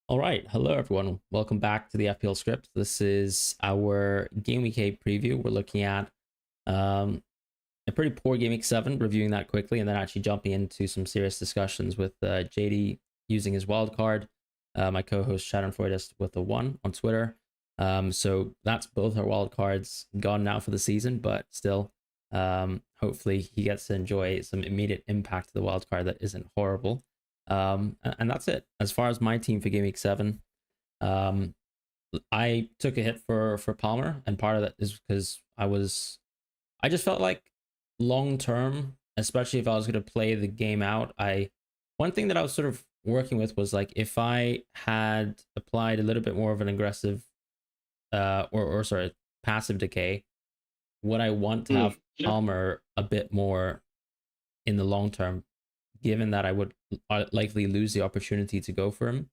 All right, hello everyone. Welcome back to the FPL Script. This is our Gameweek 8 preview. We're looking at um, a pretty poor Gameweek 7, reviewing that quickly, and then actually jumping into some serious discussions with JD using his wildcard, my co-host Schadenfreude with a 1 on Twitter. So that's both our wildcards gone now for the season, but still, hopefully he gets to enjoy some immediate impact to the wildcard that isn't horrible. And that's it. As far as my team for Game Week 7, um, I took a hit for Palmer, and part of that is because I just felt like long term, especially if I was going to play the game out, one thing that I was sort of working with was like if I had applied a little bit more of an aggressive or sorry, passive decay, would I want to have Palmer a bit more in the long term, given that I would likely lose the opportunity to go for him,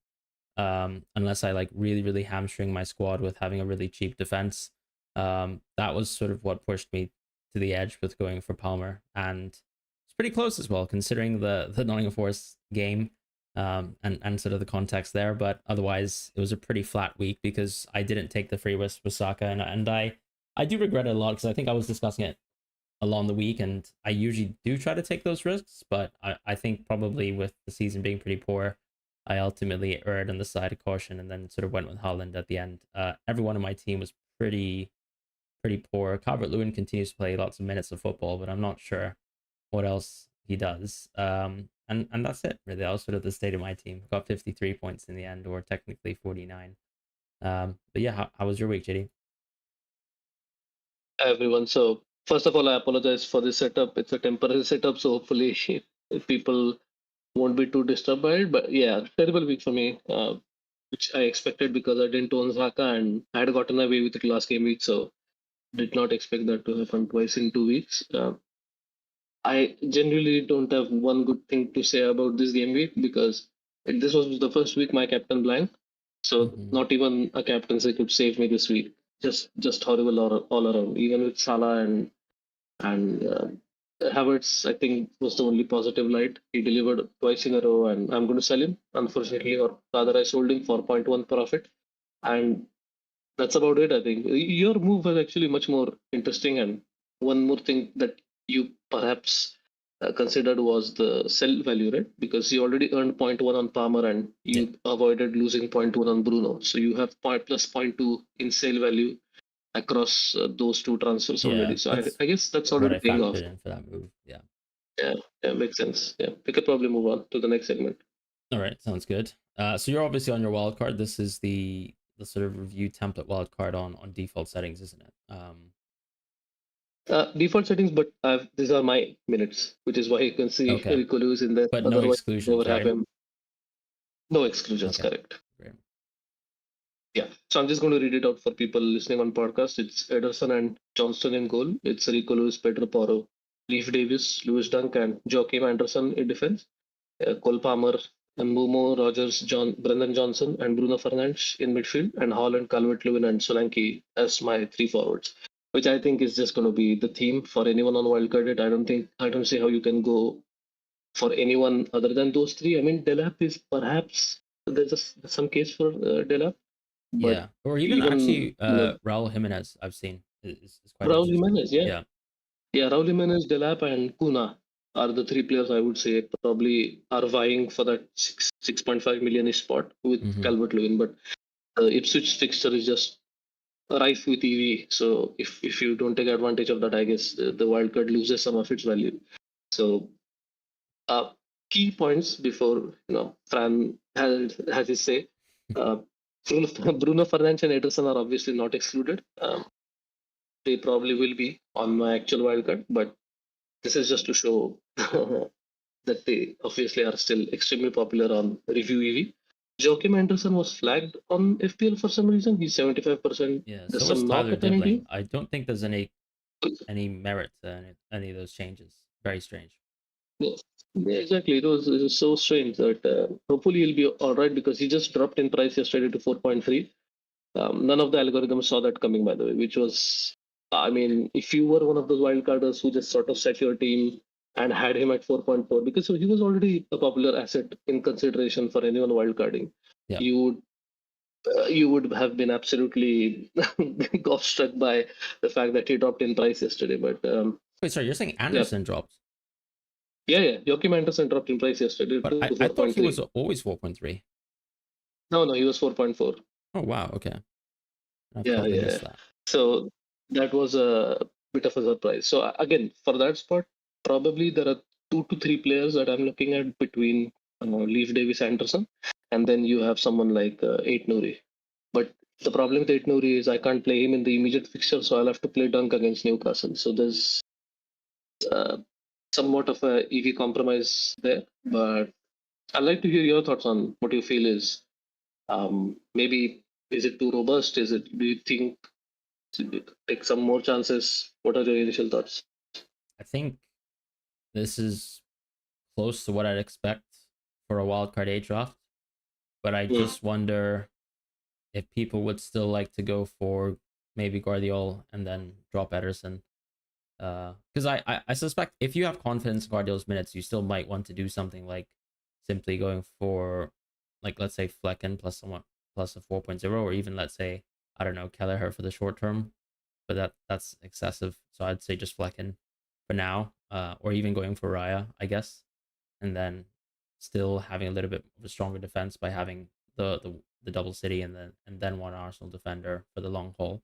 unless I like really hamstring my squad with having a really cheap defense. That was sort of what pushed me to the edge with going for Palmer, and it's pretty close as well considering the Nottingham Forest game, and sort of the context there. But otherwise, it was a pretty flat week because I didn't take the free with Saka, and I do regret it a lot because I think I was discussing it along the week, and I usually do try to take those risks, but I think probably with the season being pretty poor, I ultimately erred on the side of caution and then sort of went with Holland at the end. Everyone on my team was pretty poor. Calvert-Lewin continues to play lots of minutes of football, but I'm not sure what else he does. And that's it really. That was sort of the state of my team. Got 53 points in the end, or technically 49. But yeah, how was your week, JD? Everyone. So first of all, I apologize for this setup. It's a temporary setup, so hopefully people won't be too disturbed by it. But yeah, terrible week for me, which I expected because I didn't own Zaka and I had gotten away with it last game week, so did not expect that to happen twice in 2 weeks. I genuinely don't have one good thing to say about this game week because this was the first week my captain blank, so Mm-hmm. not even a captaincy could save me this week. Just horrible all around. Even with Salah and Havertz, I think was the only positive light. He delivered twice in a row, and I'm going to sell him, unfortunately, or rather, I sold him for 0.1 profit, and that's about it. I think your move was actually much more interesting, and one more thing that you perhaps considered was the sell value, right? Because you already earned zero point 0.1 on Palmer, and Yeah, you avoided losing 0.1 on Bruno, so you have point plus 0.2 in sale value across those two transfers yeah, already. So that's I guess that's what already I paying off. factored in for that move. Yeah. Yeah, yeah, makes sense. Yeah, we could probably move on to the next segment. All right, sounds good. So you're obviously on your wild card. This is the sort of review template wild card on default settings, isn't it? Default settings, but these are my minutes, which is why you can see Okay, Rico Lewis in there. but no Otherwise, exclusions, never have right? him. No exclusions, Okay, correct. great. Yeah. So I'm just going to read it out for people listening on podcast. It's Ederson and Johnston in goal. It's Rico Lewis, Pedro Porro, Leif Davis, Lewis Dunk, and Joachim Anderson in defense. Cole Palmer, Mbumo, Rogers, Brendan Johnson, and Bruno Fernandes in midfield, and Holland, Calvert-Lewin, and Solanke as my three forwards. Which I think is just going to be the theme for anyone on wildcard. I don't see how you can go for anyone other than those three. I mean, Delap is perhaps there's some case for Delap, but Yeah, or even even actually, you know Raul Jimenez I've seen is quite Raul interesting. Jimenez, yeah, Yeah. yeah, Raul Jimenez, Delap, and Kuna are the three players I would say probably are vying for that 6.5 million spot with Mm-hmm. Calvert Lewin. But Ipswich fixture is just rife with EV. So if you don't take advantage of that, I guess the wildcard loses some of its value. So uh, key points before Fran has his say. Uh, Bruno Fernandes and Ederson are obviously not excluded. They probably will be on my actual wildcard, but this is just to show that they obviously are still extremely popular on review EV. Joachim Anderson was flagged on FPL for some reason. He's 75%. Yeah. There's So was some knock Tyler Dibling. apparently. I don't think there's any merit to any of those changes. Very strange. Yeah, yeah, exactly. It was so strange that hopefully he'll be all right because he just dropped in price yesterday to 4.3. None of the algorithms saw that coming, by the way, which was, I mean, if you were one of those wildcarders who just sort of set your team and had him at 4.4, because he was already a popular asset in consideration for anyone wildcarding. Yeah. You would have been absolutely gobstruck by the fact that he dropped in price yesterday. But Wait, sorry, you're saying yeah, Anderson dropped? yeah. Joachim Anderson dropped in price yesterday But to I thought he was 4.3. always 4.3. No, he was 4.4. Oh wow, okay. I've Yeah, totally yeah. missed that. So that was a bit of a surprise. So again, for that spot, probably there are 2 to 3 players that I'm looking at between Leaf Davis Anderson, and then you have someone like 8 Nouri. But the problem with 8 Nouri is I can't play him in the immediate fixture, so I'll have to play Dunk against Newcastle. So there's uh, somewhat of a EV compromise there. But I'd like to hear your thoughts on what you feel is maybe is it too robust? Do you think take some more chances? What are your initial thoughts? I think this is close to what I'd expect for a wildcard 8 draft, but I just wonder if people would still like to go for maybe Guardiola and then drop Ederson. Because I suspect if you have confidence in Guardiola's minutes, you still might want to do something like simply going for, like, let's say Flecken plus someone plus a 4.0, or even let's say, I don't know, Kelleher for the short term, but that's excessive. So I'd say just Flecken for now, or even going for Raya, I guess, and then still having a little bit of a stronger defense by having the double city and then one Arsenal defender for the long haul.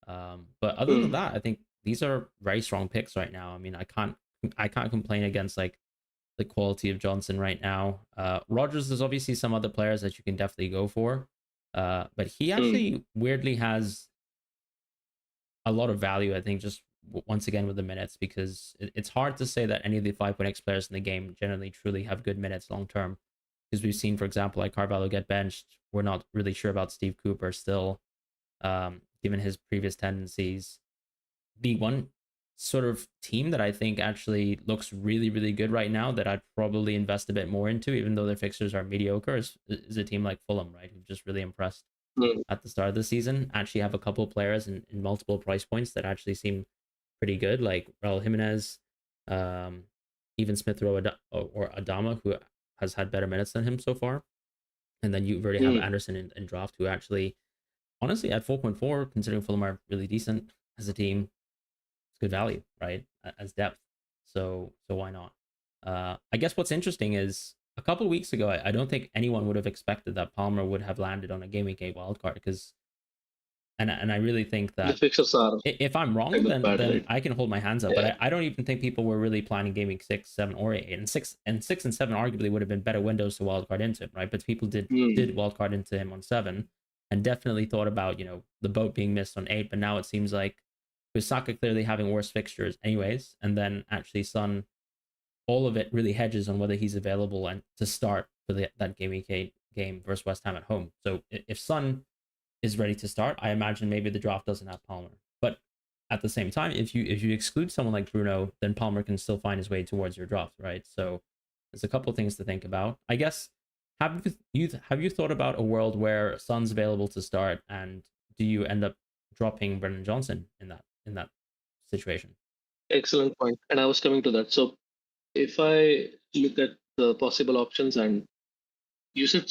But other than that, I think these are very strong picks right now. I mean, I can't complain against like the quality of Johnson right now. Rogers, there's obviously some other players that you can definitely go for. But he actually weirdly has a lot of value, I think, just once again with the minutes, because it's hard to say that any of the 5.x players in the game generally truly have good minutes long term. Because we've seen, for example, like Carvalho get benched. We're not really sure about Steve Cooper still, given his previous tendencies. The one sort of team that I think actually looks really, really good right now that I'd probably invest a bit more into, even though their fixtures are mediocre, is a team like Fulham, right? Who've just really impressed at the start of the season. Actually have a couple of players in multiple price points that actually seem pretty good, like Raul Jimenez, even Smith Rowe or Adama, who has had better minutes than him so far. And then you already have Anderson in draft, who actually, honestly, at 4.4, considering Fulham are really decent as a team, it's good value, right? As depth. So why not? I guess what's interesting is a couple of weeks ago, I don't think anyone would have expected that Palmer would have landed on a Gameweek 8 wildcard, because and I really think The that fixtures are if I'm wrong, kind of then bad, right? I can hold my hands up. Yeah. But I don't even think people were really planning Gameweek 6, 7, or 8. And 6 and 7 arguably would have been better windows to wildcard into him, right? But people did wildcard into him on 7, and definitely thought about, the boat being missed on 8. But now it seems like with Saka clearly having worse fixtures anyways, and then actually Son, all of it really hedges on whether he's available and to start for that Gameweek 8 game versus West Ham at home. So if Son is ready to start, I imagine maybe the draft doesn't have Palmer. But at the same time, if you exclude someone like Bruno, then Palmer can still find his way towards your draft, right? So there's a couple things to think about. I guess, have you thought about a world where Son's available to start, and do you end up dropping Brennan Johnson in that situation? Excellent point. And I was coming to that. So if I look at the possible options, and you said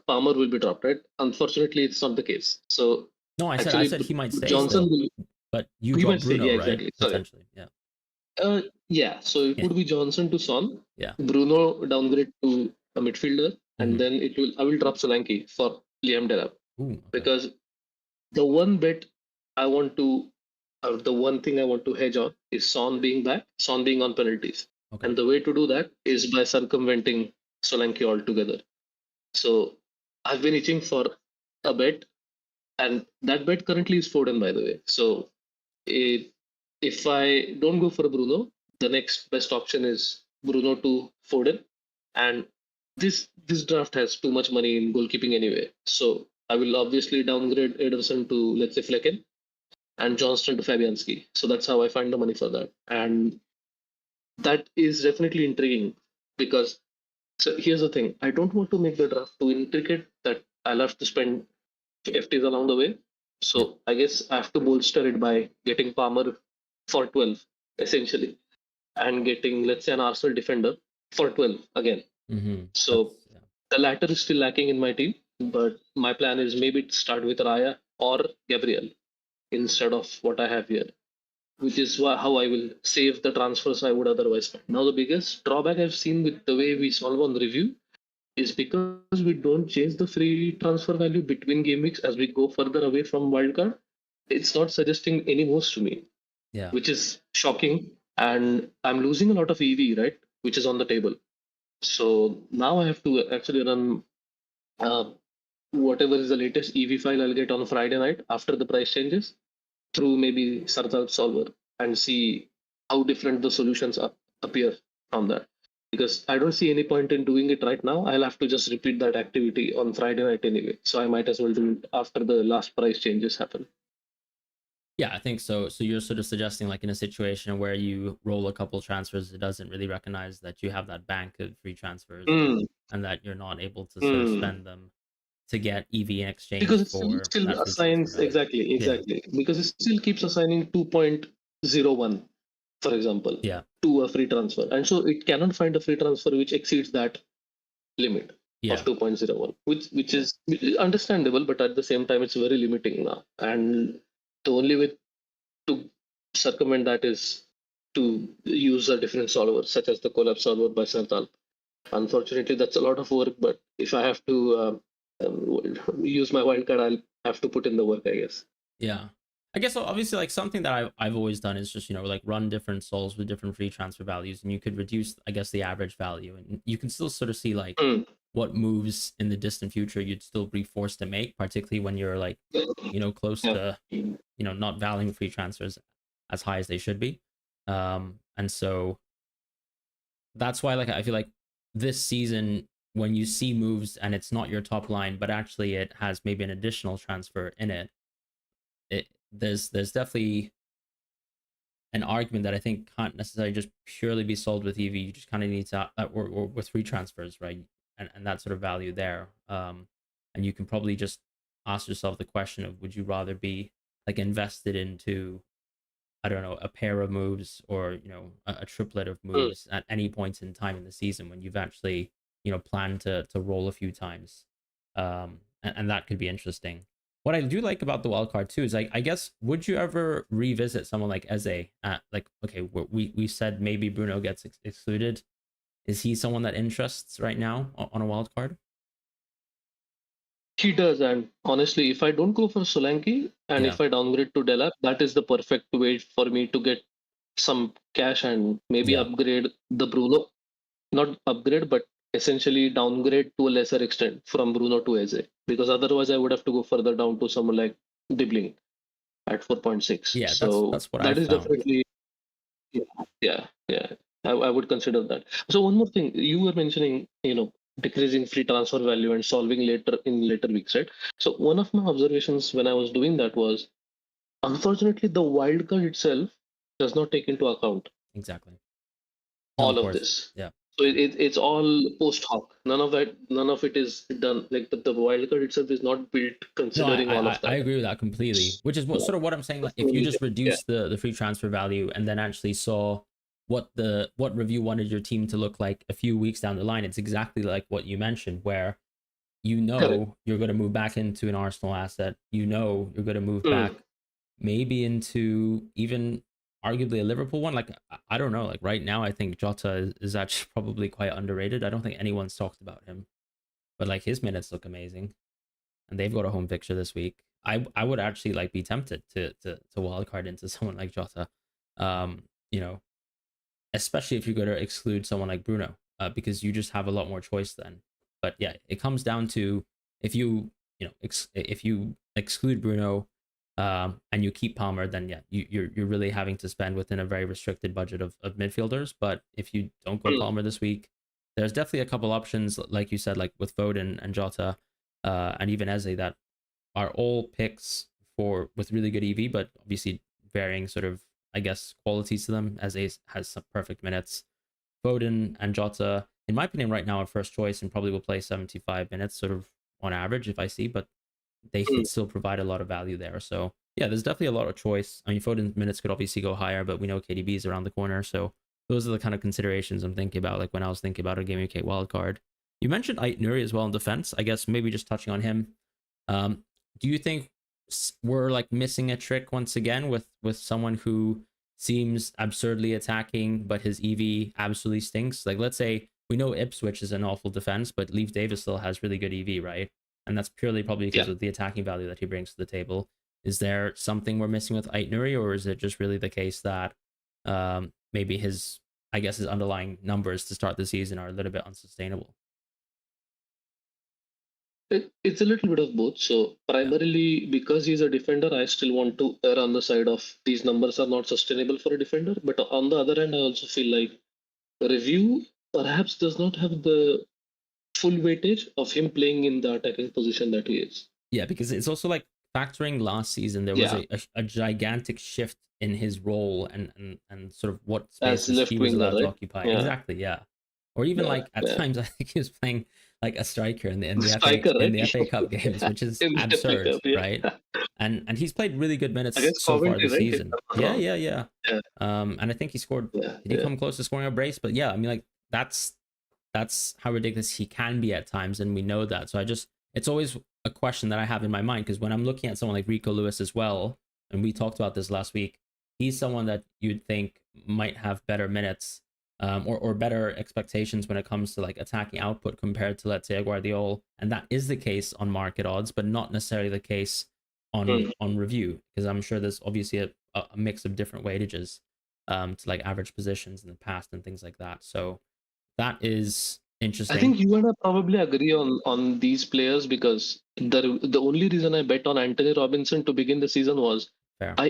Palmer will be dropped, right? Unfortunately, it's not the case. So No, I actually, said he might stay Johnson still, will. but you He drop might stay. Bruno, Yeah, right? exactly. Sorry. Potentially, yeah. Yeah. So it would be Johnson to Son. Yeah. Bruno downgrade to a midfielder, and Mhm. then I will drop Solanke for Liam Delap. Ooh, okay. Because the one bet I want to, or the one thing I want to hedge on is Son being back, Son being on penalties. Okay. And the way to do that is by circumventing Solanke altogether. So I've been itching for a bet, and that bet currently is Foden, by the way. So if I don't go for Bruno, the next best option is Bruno to Foden. And this draft has too much money in goalkeeping anyway. So I will obviously downgrade Ederson to, let's say, Flecken, and Johnston to Fabianski. So that's how I find the money for that. And that is definitely intriguing because, so here's the thing. I don't want to make the draft too intricate that I'll have to spend FTs along the way. So I guess I have to bolster it by getting Palmer for 12, essentially, and getting, let's say, an Arsenal defender for 12 again. Mm-hmm. So The latter is still lacking in my team, but my plan is maybe to start with Raya or Gabriel instead of what I have here, which is how I will save the transfers I would otherwise spend. Now, the biggest drawback I've seen with the way we solve on review is because we don't change the free transfer value between game weeks as we go further away from wildcard. It's not suggesting any moves to me, Yeah. which is shocking. And I'm losing a lot of EV, right, which is on the table. So now I have to actually run whatever is the latest EV file I'll get on Friday night after the price changes through maybe Sartal solver and see how different the solutions appear from that. Because I don't see any point in doing it right now. I'll have to just repeat that activity on Friday night anyway. So I might as well do it after the last price changes happen. Yeah, I think so. So you're sort of suggesting, like, in a situation where you roll a couple transfers, it doesn't really recognize that you have that bank of free transfers and that you're not able to sort of spend them to get EV in exchange because it for still that free assigns transfer value. exactly because it still keeps assigning 2.01, for example, Yeah. to a free transfer, and so it cannot find a free transfer which exceeds that limit of 2.01, which is understandable, but at the same time it's very limiting now, and the only way to circumvent that is to use a different solver such as the collab solver by Sartal. Unfortunately, that's a lot of work, but if I have to use my wildcard, I'll have to put in the work, I guess. Yeah. I guess obviously, like, something that I've always done is just, like, run different souls with different free transfer values, and you could reduce, I guess, the average value, and you can still sort of see, like, what moves in the distant future you'd still be forced to make, particularly when you're, like, close to, not valuing free transfers as high as they should be. And so that's why, like, I feel like this season, when you see moves and it's not your top line, but actually it has maybe an additional transfer in it, there's definitely an argument that I think can't necessarily just purely be solved with EV. You just kind of need to, or with free transfers, right? And that sort of value there. And you can probably just ask yourself the question of, would you rather be, like, invested into, I don't know, a pair of moves, or a triplet of moves at any point in time in the season when you've actually planned to roll a few times, and that could be interesting. What I do like about the wildcard too is, like, I guess, would you ever revisit someone like Eze? Like, okay, we said maybe Bruno gets excluded. Is he someone that interests right now on a wildcard? He does, and honestly, if I don't go for Solanke and if I downgrade to Delap, that is the perfect way for me to get some cash and maybe upgrade the Bruno. Not upgrade, but essentially downgrade to a lesser extent from Bruno to Eze. Because otherwise, I would have to go further down to someone like Dibbling at 4.6. Yeah, so that's what that I is found. definitely, yeah. I would consider that. So one more thing, you were mentioning, decreasing free transfer value and solving later in later weeks, right? So one of my observations when I was doing that was, unfortunately, the wildcard itself does not take into account Exactly. all of this. Yeah. So it's all post hoc. None of it is done. Like the wildcard itself is not built considering all of that. I agree with that completely. Which is sort of what I'm saying. Like, if you just reduce the free transfer value and then actually saw what review wanted your team to look like a few weeks down the line, it's exactly like what you mentioned, where you're going to move back into an Arsenal asset. You're going to move back maybe into even arguably a Liverpool one. Like, I don't know. Like, right now, I think Jota is actually probably quite underrated. I don't think anyone's talked about him, but, like, his minutes look amazing, and they've got a home fixture this week. I would actually, like, be tempted to wildcard into someone like Jota, especially if you're going to exclude someone like Bruno, because you just have a lot more choice then. But yeah, it comes down to, if you if you exclude Bruno, and you keep Palmer, then yeah, you're really having to spend within a very restricted budget of midfielders. But if you don't go Palmer this week, there's definitely a couple options, like you said, like with Foden and Jota, and even Eze, that are all picks with really good EV, but obviously varying sort of, I guess, qualities to them. Eze has some perfect minutes. Foden and Jota, in my opinion, right now are first choice and probably will play 75 minutes sort of on average if I see, but they can still provide a lot of value there. So yeah, there's definitely a lot of choice. I mean, Foden's minutes could obviously go higher, but we know KDB is around the corner. So those are the kind of considerations I'm thinking about, like when I was thinking about a Gameweek 8 wildcard. You mentioned Ait Nuri as well in defense. I guess maybe just touching on him. Do you think we're like missing a trick once again with someone who seems absurdly attacking, but his EV absolutely stinks? Like, let's say we know Ipswich is an awful defense, but Leif Davis still has really good EV, right? And that's purely probably because of the attacking value that he brings to the table. Is there something we're missing with Ait Nuri, or is it just really the case that maybe his, I guess, his underlying numbers to start the season are a little bit unsustainable? It's a little bit of both. So primarily because he's a defender, I still want to err on the side of these numbers are not sustainable for a defender. But on the other hand, I also feel like review perhaps does not have the full weightage of him playing in the attacking position that he is. Yeah, because it's also like factoring last season, there was a gigantic shift in his role and sort of what spaces he was allowed to occupy. Yeah. Exactly, yeah. Or even like at times, I think he was playing like a striker in the FA Cup games, which is absurd, Cup, right? And he's played really good minutes so far this season. Yeah. And I think he scored. Did he come close to scoring a brace? But yeah, I mean, like that's how ridiculous he can be at times, and we know that. So it's always a question that I have in my mind, because when I'm looking at someone like Rico Lewis as well, and we talked about this last week, he's someone that you'd think might have better minutes or better expectations when it comes to like attacking output compared to, let's say, a Guardiola, and that is the case on market odds, but not necessarily the case on review, because I'm sure there's obviously a mix of different weightages to like average positions in the past and things like that. So that is interesting. I think you and I probably agree on these players, because the only reason I bet on Anthony Robinson to begin the season was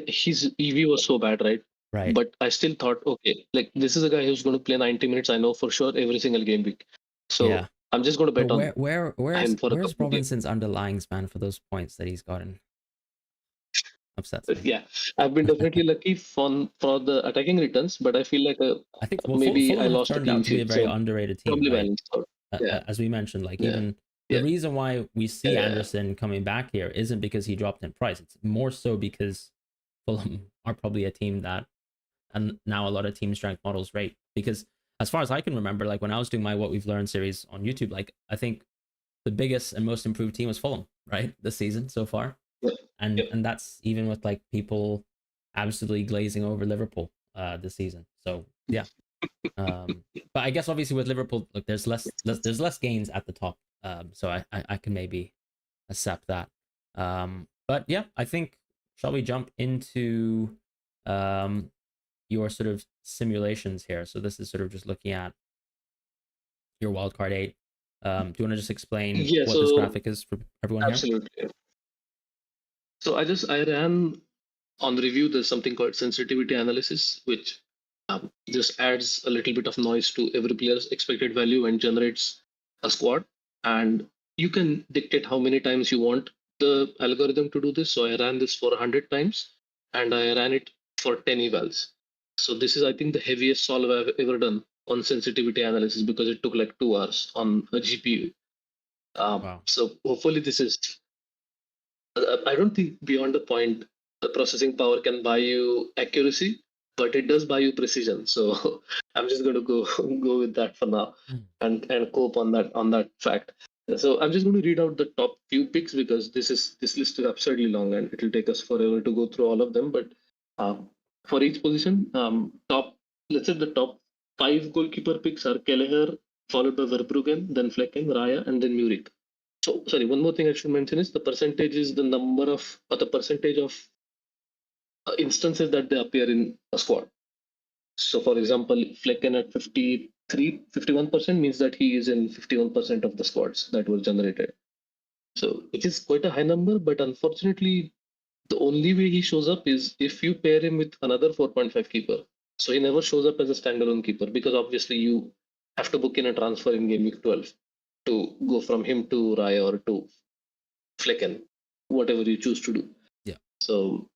his EV was so bad, right? Right. But I still thought, okay, like this is a guy who's going to play 90 minutes. I know for sure every single game week. So I'm just going to bet on him for where's Robinson's underlying span for those points that he's gotten? Upsets me. Yeah, I've been definitely lucky for the attacking returns, but I feel like I think maybe Fulham I lost turned out to be a very underrated team, right? As we mentioned, like even the reason why we see Anderson coming back here isn't because he dropped in price. It's more so because Fulham are probably a team that, and now a lot of team strength models rate. Because as far as I can remember, like when I was doing my What We've Learned series on YouTube, like I think the biggest and most improved team was Fulham, right, this season so far. And that's even with like people absolutely glazing over Liverpool this season. So yeah. But I guess obviously with Liverpool, like there's less gains at the top. So I can maybe accept that. But yeah, I think, shall we jump into your sort of simulations here? So this is sort of just looking at your Wildcard 8. Do you want to just explain what this graphic is for everyone here? Absolutely. So I ran on review. There's something called sensitivity analysis, which just adds a little bit of noise to every player's expected value and generates a squad. And you can dictate how many times you want the algorithm to do this. So I ran this for 100 times, and I ran it for 10 evals. So this is, I think, the heaviest solve I've ever done on sensitivity analysis, because it took like 2 hours on a GPU. Wow. So hopefully this is, I don't think beyond the point the processing power can buy you accuracy, but it does buy you precision. So I'm just going to go with that for now and cope on that fact. So I'm just going to read out the top few picks, because this list is absurdly long and it will take us forever to go through all of them. But for each position, let's say the top 5 goalkeeper picks are Kelleher, followed by Verbruggen, then Flecken, Raya, and then Muric. So, sorry, one more thing I should mention is the percentage is the number of, or the percentage of instances that they appear in a squad. So, for example, Flecken at 51% means that he is in 51% of the squads that were generated. So, it is quite a high number, but unfortunately, the only way he shows up is if you pair him with another 4.5 keeper. So, he never shows up as a standalone keeper, because obviously you have to book in a transfer in Gameweek 12 to go from him to Raya or to Flecken, whatever you choose to do. Yeah. So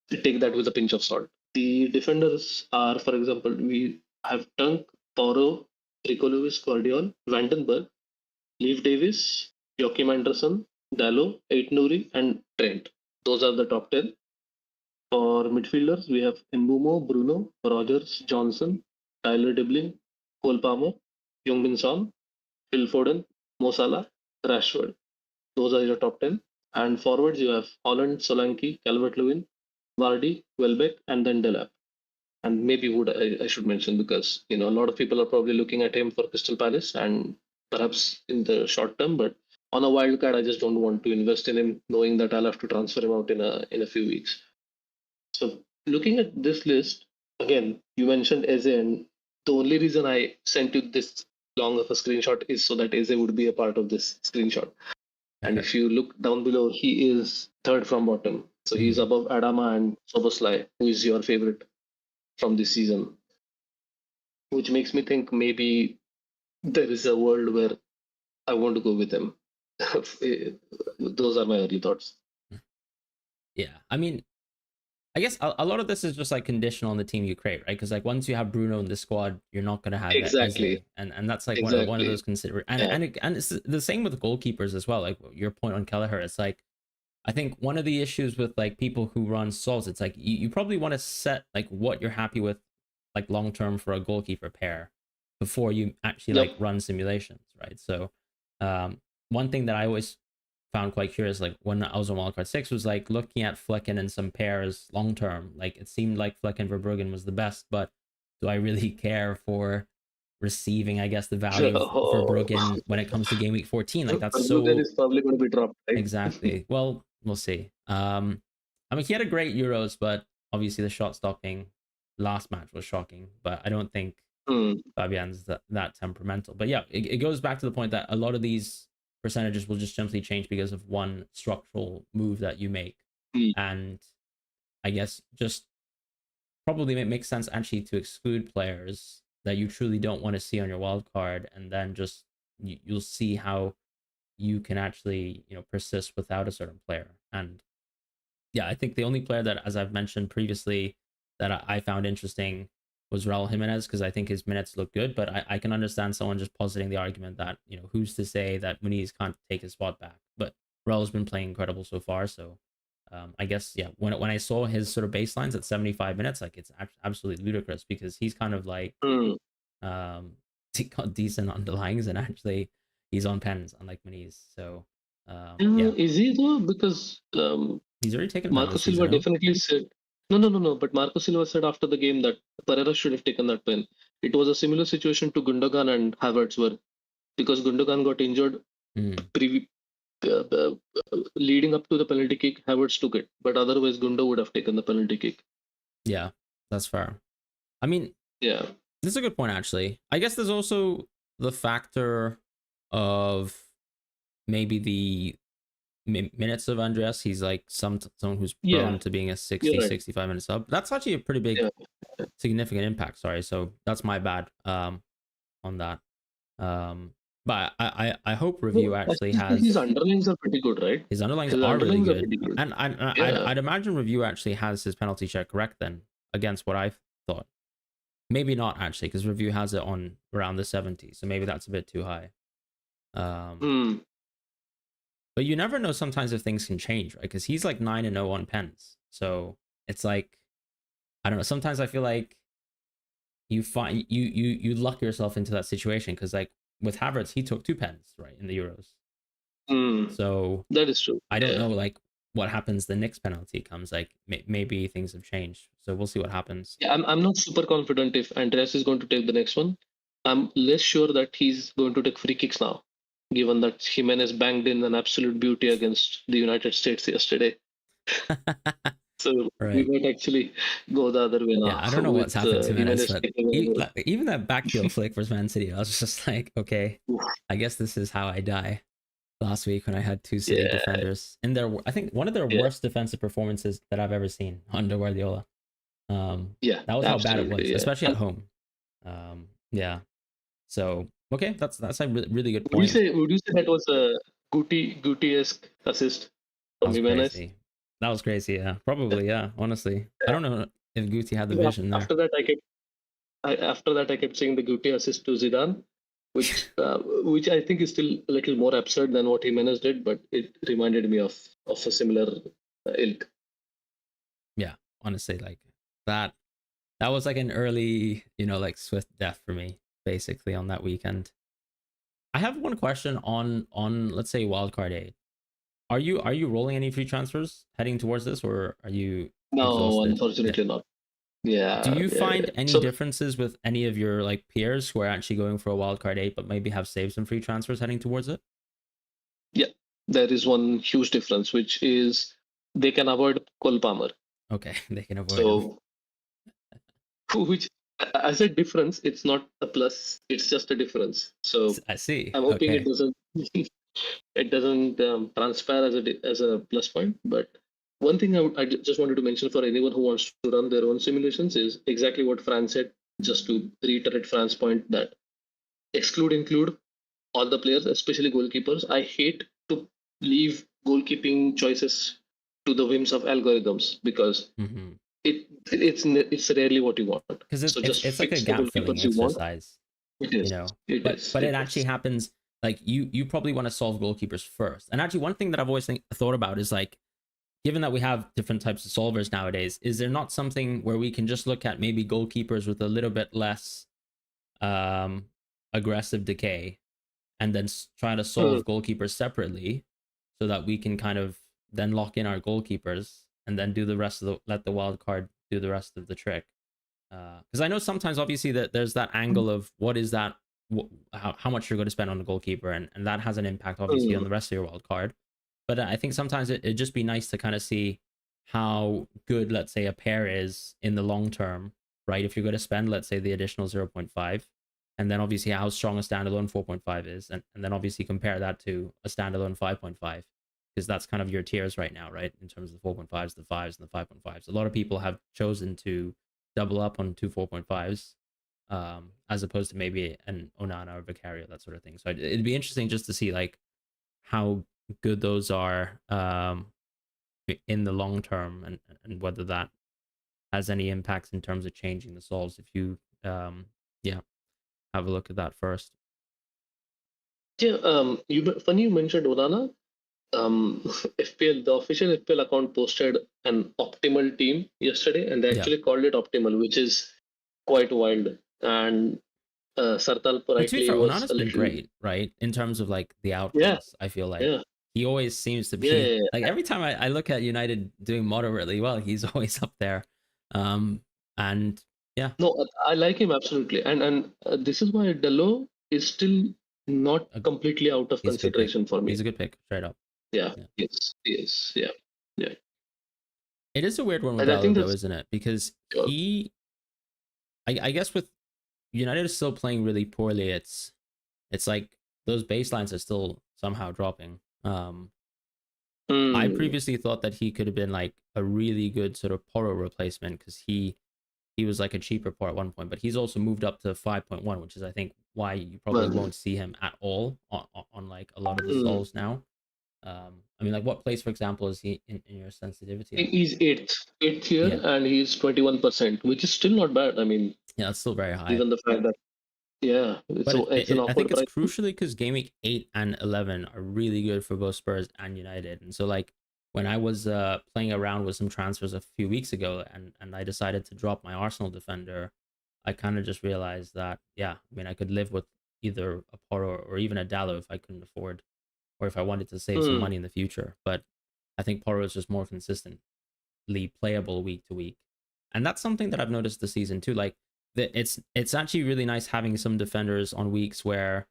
take that with a pinch of salt. The defenders are, for example, we have Tunk, Poro, Rico Lewis, Guardiola, Vandenberg, Leif Davis, Joachim Anderson, Dallo, Ait Nuri, and Trent. Those are the top 10. For midfielders, we have Mbumo, Bruno, Rogers, Johnson, Tyler Dibling, Cole Palmer, Jung Bin Son, Phil Foden, Mo Salah, Rashford. Those are your top 10. And forwards, you have Holland, Solanke, Calvert-Lewin, Vardy, Welbeck, and then Delap. And maybe Wood, I should mention, because a lot of people are probably looking at him for Crystal Palace and perhaps in the short term. But on a wild card, I just don't want to invest in him, knowing that I'll have to transfer him out in a few weeks. So looking at this list again, you mentioned Eze, and the only reason I sent you this long of a screenshot is so that Eze would be a part of this screenshot. And if you look down below, he is third from bottom. So he's above Adama and Soboslai, who is your favorite from this season. Which makes me think maybe there is a world where I want to go with him. Those are my early thoughts. Yeah, I mean, I guess a lot of this is just like conditional on the team you create, right? Because like once you have Bruno in the squad, you're not going to have exactly, and that's like exactly. one of those consider and it's the same with goalkeepers as well. Like your point on Kelleher, it's like I think one of the issues with like people who run solves, it's like you probably want to set like what you're happy with, like long term for a goalkeeper pair, before you actually like run simulations, right? So, one thing that I always found quite curious, like when I was on Wildcard 6, was like looking at Flecken and some pairs long term. Like it seemed like Flecken Verbruggen was the best, but do I really care for receiving, I guess, the value of Verbruggen when it comes to game week 14? Like that's so is probably going to be dropped, right? Exactly. Well, we'll see. I mean, he had a great Euros, but obviously the shot stopping last match was shocking. But I don't think Fabian's that temperamental. But yeah, it goes back to the point that a lot of these percentages will just simply change because of one structural move that you make. And I guess just probably makes sense actually to exclude players that you truly don't want to see on your wild card, and then just you'll see how you can actually persist without a certain player. And yeah, I think the only player that, as I've mentioned previously, that I found interesting was Raul Jimenez, because I think his minutes look good, but I can understand someone just positing the argument that who's to say that Muniz can't take his spot back. But Raul's been playing incredible so far, so I guess yeah, when I saw his sort of baselines at 75 minutes, like it's absolutely ludicrous, because he's kind of like got decent underlyings, and actually he's on pens unlike Muniz. So yeah, is he though? Because he's already taken Marco Silva definitely said no. But Marco Silva said after the game that Pereira should have taken that pen. It was a similar situation to Gundogan and Havertz were, because Gundogan got injured leading up to the penalty kick. Havertz took it, but otherwise Gundo would have taken the penalty kick. Yeah, that's fair. I mean, yeah, this is a good point actually. I guess there's also the factor of maybe the minutes of Andreas. He's like someone who's prone to being a 65 minute sub. That's actually a pretty big significant impact. Sorry, so that's my bad on that. But I hope Review actually has his underlines are pretty good, right? His underlines are really good. And I'd imagine Review actually has his penalty check correct then, against what I thought. Maybe not actually, because Review has it on around the 70, so maybe that's a bit too high. But you never know sometimes if things can change, right? Because he's like 9-0 on pens, so it's like, I don't know. Sometimes I feel like you find you luck yourself into that situation, because like with Havertz, he took 2 pens right in the Euros. So that is true. I don't know like what happens the next penalty comes. Like maybe things have changed, so we'll see what happens. Yeah, I'm not super confident if Andreas is going to take the next one. I'm less sure that he's going to take free kicks now, given that Jimenez banged in an absolute beauty against the United States yesterday. So we might actually go the other way now. Yeah, I don't know what's happened to Jimenez, but even that backfield flick versus Man City, I was just like, okay, I guess this is how I die. Last week when I had 2 City defenders in their, I think one of their worst defensive performances that I've ever seen under Guardiola. That was how bad it was, especially at home. Yeah. So okay, that's a really good point. Would you say that was a Guti-esque assist from Jimenez? That was crazy. Yeah, probably. Yeah, honestly, I don't know if Guti had the vision there. After that, I kept saying the Guti assist to Zidane, which I think is still a little more absurd than what Jimenez did, but it reminded me of a similar ilk. Yeah, honestly, like that was like an early, like swift death for me, basically on that weekend. I have one question on let's say Wildcard 8. Are you rolling any free transfers heading towards this, or are you No, exhausted? Yeah. unfortunately not. Do Yeah, you yeah, yeah. find any So differences with any of your like peers who are actually going for a Wildcard 8 but maybe have saved some free transfers heading towards it? yeah, there is one huge difference, which is they can avoid Cole Palmer. Okay, they can avoid him. So which as a difference, it's not a plus, it's just a difference. So I see. I'm hoping it Okay. doesn't it doesn't transpire as as a plus point. But one thing just wanted to mention for anyone who wants to run their own simulations is exactly what Fran said. Just to reiterate Fran's point that include all the players, especially goalkeepers. I hate to leave goalkeeping choices to the whims of algorithms because Mm-hmm. it's rarely what you want. Because So just it's like a fix the gap filling goalkeepers you want. exercise, It you is. know. It But is. but it It actually is. happens like you probably want to solve goalkeepers first. And actually, one thing that I've always thought about is like, given that we have different types of solvers nowadays, is there not something where we can just look at maybe goalkeepers with a little bit less um aggressive decay, and then try to Hmm. solve goalkeepers separately, so that we can kind of then lock in our goalkeepers and then do the rest of the let the wild card do the rest of the trick. Because I know sometimes obviously that there's that angle of what is that, how much you're going to spend on the goalkeeper, and that has an impact obviously on Hmm. the rest of your wild card. But I think sometimes it'd just be nice to kind of see how good, let's say, a pair is in the long term, right? If you're going to spend, let's say, the additional 0.5, and then obviously how strong a standalone 4.5 is, and then obviously compare that to a standalone 5.5, because that's kind of your tiers right now, right? In terms of the 4.5s, the 5s, and the 5.5s. A lot of people have chosen to double up on two 4.5s, as opposed to maybe an Onana or Vicario, that sort of thing. So it'd be interesting just to see like how good those are in the long term, and whether that has any impacts in terms of changing the solves. If you yeah, have a look at that first. Yeah. Funny you mentioned Onana. FPL, the official FPL account posted an optimal team yesterday, and they Yeah. actually called it optimal, which is quite wild. And Sartal But to be politely fair, was Onana's a been little, great, right? In terms of like the yeah, outputs, I feel like yeah, he always seems to yeah, be yeah, like yeah. every time I look at United doing moderately well, he's always up there. Um, and yeah, No, I like him absolutely, and this is why Delo is still not a, completely out of he's a good pick. consideration for He's me. a good pick, straight up. Yeah, Yeah. yes, yes, yeah, yeah. It is a weird one with And I Dallo think though, that's isn't it? Because uh, I guess with United is still playing really poorly. It's like those baselines are still somehow dropping. I mm, previously thought that he could have been like a really good sort of Poro replacement, because he was like a cheaper Poro at one point, but he's also moved up to 5.1, which is I think why you probably well, won't see him at all on like a lot of the mm. solves now. I mean, like what place, for example, is he in your sensitivity at? He's eighth here, Yeah, and he's 21%, which is still not bad. I mean, yeah, that's still very high. given the fact that yeah, But it's an I think awkward it's price. crucially because Gameweek 8 and 11 are really good for both Spurs and United. And so, like, when I was playing around with some transfers a few weeks ago, and I decided to drop my Arsenal defender, I kind of just realized that, yeah, I mean, I could live with either a Porro or even a Dallo if I couldn't afford, or if I wanted to save some Mm, money in the future. But I think Porro is just more consistently playable week to week. And that's something that I've noticed this season too. Like, it's actually really nice having some defenders on weeks where,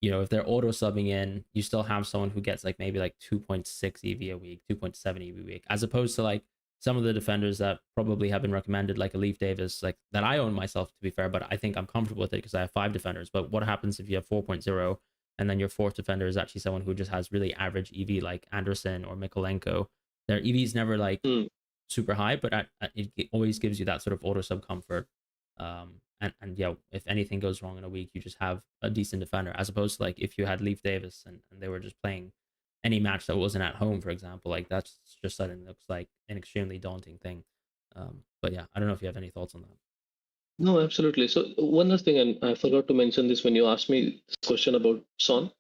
you know, if they're auto subbing in, you still have someone who gets like maybe like 2.6 EV a week, 2.7 EV a week, as opposed to like some of the defenders that probably have been recommended, like a Leaf Davis, like that I own myself, to be fair, but I think I'm comfortable with it because I have 5 defenders. But what happens if you have 4.0 and then your fourth defender is actually someone who just has really average EV, like Anderson or Mikolenko? Their EV is never like mm. super high, but it always gives you that sort of auto sub comfort. And yeah, if anything goes wrong in a week, you just have a decent defender, as opposed to like if you had Leaf Davis and they were just playing any match that wasn't at home, for example, like that's just suddenly looks like an extremely daunting thing. But yeah, I don't know if you have any thoughts on that. No, absolutely. So one last thing, and I forgot to mention this when you asked me this question about Son.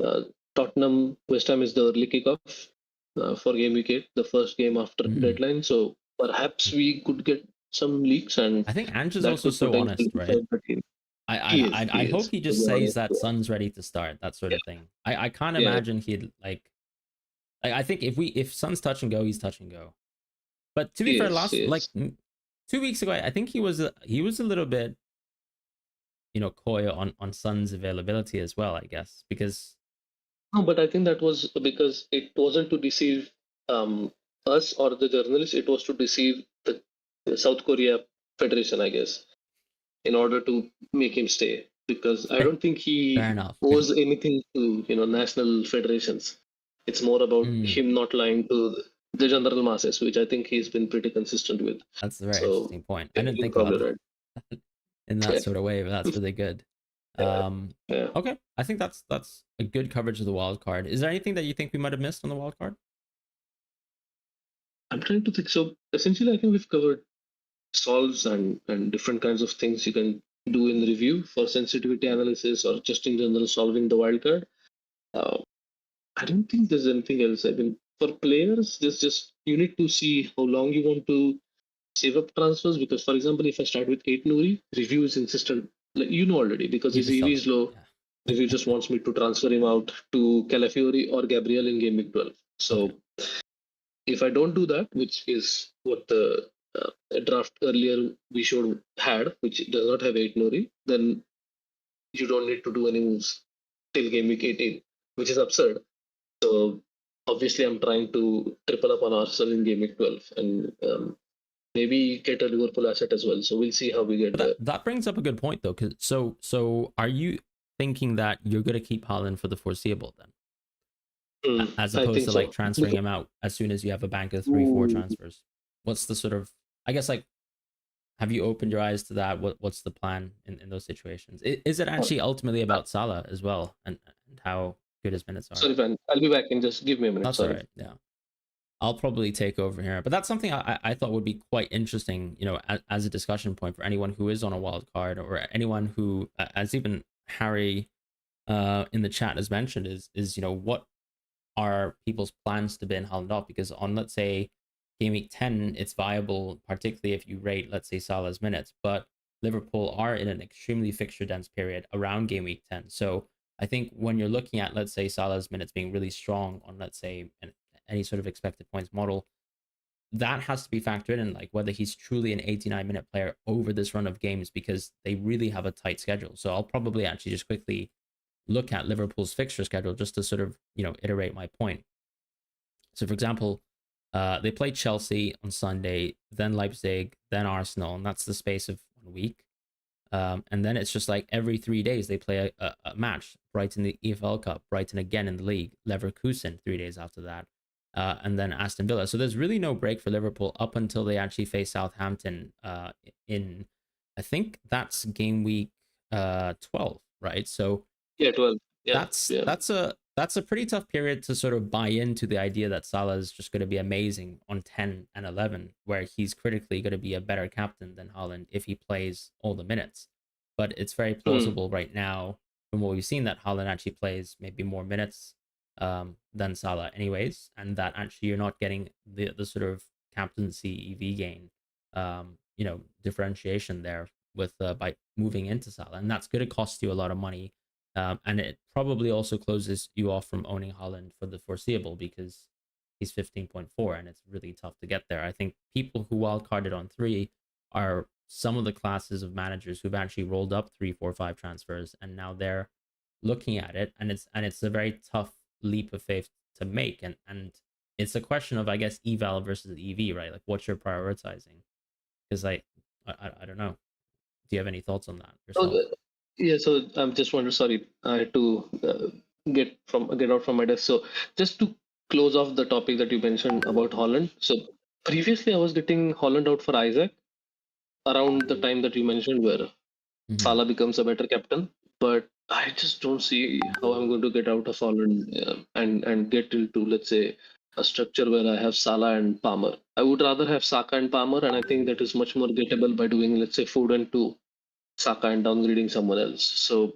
Uh, Tottenham West Ham is the early kickoff for game week 8, the first game after Mm. deadline. So perhaps we could get some leaks, and I think Ange is that also could so potentially honest, right? decide the team. I hope he To just be says honest. that Son's ready to start, that sort Yeah, of thing. I can't yeah. imagine he'd like I think if Son's touch and go, he's touch and go. But to be fair, He is. 2 weeks ago, I think he was a little bit coy on Son's availability as well, I guess, because No, but I think that was because it wasn't to deceive um, us or the journalists. It was to deceive the South Korea Federation, I guess, in order to make him stay. Because I don't think fair he enough. owes anything to national federations. It's more about Mm, him not lying to the general masses, which I think he's been pretty consistent with. that's a very So interesting point. I yeah, didn't you're think about probably it right. in that sort of way, but that's really good. Yeah, yeah. Okay, I think that's a good coverage of the wild card. Is there anything that you think we might have missed on the wild card? I'm trying to think. So essentially, I think we've covered solves and different kinds of things you can do in review for sensitivity analysis or just in general solving the wildcard. Uh, I don't think there's anything else. I mean, for players, there's just you need to see how long you want to save up transfers. Because, for example, if I start with 8 Nuri, review is insistent, like already, because You his just EV sell is them. low. Yeah. Review just wants me to transfer him out to Calafiori or Gabriel in Game Week 12. Okay. So if I don't do that, which is what the draft earlier we showed had, which does not have 8 Nori, then you don't need to do any moves till game week 18, which is absurd. So obviously, I'm trying to triple up on Arsenal in game week 12 and maybe get a Liverpool asset as well. So we'll see how we get But there. that brings up a good point though, because so are you thinking that you're going to keep Haaland for the foreseeable then, as I opposed think to like so. transferring him out as soon as you have a bank of 3-4 transfers? What's the sort of, I guess, like, have you opened your eyes to that? What's the plan in those situations? Is it actually ultimately about Salah as well, and how good his minutes are? Sorry, man. I'll be back in just give me a minute. That's all Sorry. right. Yeah. I'll probably take over here. But that's something I thought would be quite interesting, as a discussion point for anyone who is on a wild card, or anyone who, as even Harry in the chat has mentioned, is what are people's plans to bin Haaland off? Because on, let's say, game week 10, it's viable, particularly if you rate, let's say, Salah's minutes. But Liverpool are in an extremely fixture dense period around game week 10. So I think when you're looking at, let's say, Salah's minutes being really strong on, let's say, any sort of expected points model, that has to be factored in, like whether he's truly an 89-minute player over this run of games, because they really have a tight schedule. So I'll probably actually just quickly look at Liverpool's fixture schedule just to sort of, iterate my point. So, for example, they play Chelsea on Sunday, then Leipzig, then Arsenal, and that's the space of 1 week. And then it's just like every 3 days they play a match. Brighton the EFL Cup, Brighton again in the league, Leverkusen 3 days after that, and then Aston Villa. So there's really no break for Liverpool up until they actually face Southampton in, I think that's game week 12, right? So Yeah, 12. Yeah, that's yeah. that's a that's a pretty tough period to sort of buy into the idea that Salah is just going to be amazing on 10 and 11, where he's critically going to be a better captain than Haaland if he plays all the minutes. But it's very plausible right now, from what we've seen, that Haaland actually plays maybe more minutes than Salah anyways, and that actually you're not getting the sort of captaincy EV gain, differentiation there with by moving into Salah, and that's going to cost you a lot of money, and it probably also closes you off from owning Haaland for the foreseeable, because he's 15.4 and it's really tough to get there. I think people who wildcarded on 3 are some of the classes of managers who've actually rolled up 3, 4, 5 transfers, and now they're looking at it, and it's a very tough leap of faith to make, and it's a question of, I guess, eval versus EV, right? Like, what you're prioritizing, because I don't know. Do you have any thoughts on that yourself? Yeah, so I'm just wondering. Sorry, I had to get out from my desk. So just to close off the topic that you mentioned about Holland. So previously, I was getting Holland out for Isaac around the time that you mentioned, where Mm-hmm. Salah becomes a better captain. But I just don't see how I'm going to get out of Holland and get into, let's say, a structure where I have Salah and Palmer. I would rather have Saka and Palmer, and I think that is much more gettable by doing, let's say, Foden to Saka and downgrading someone else. So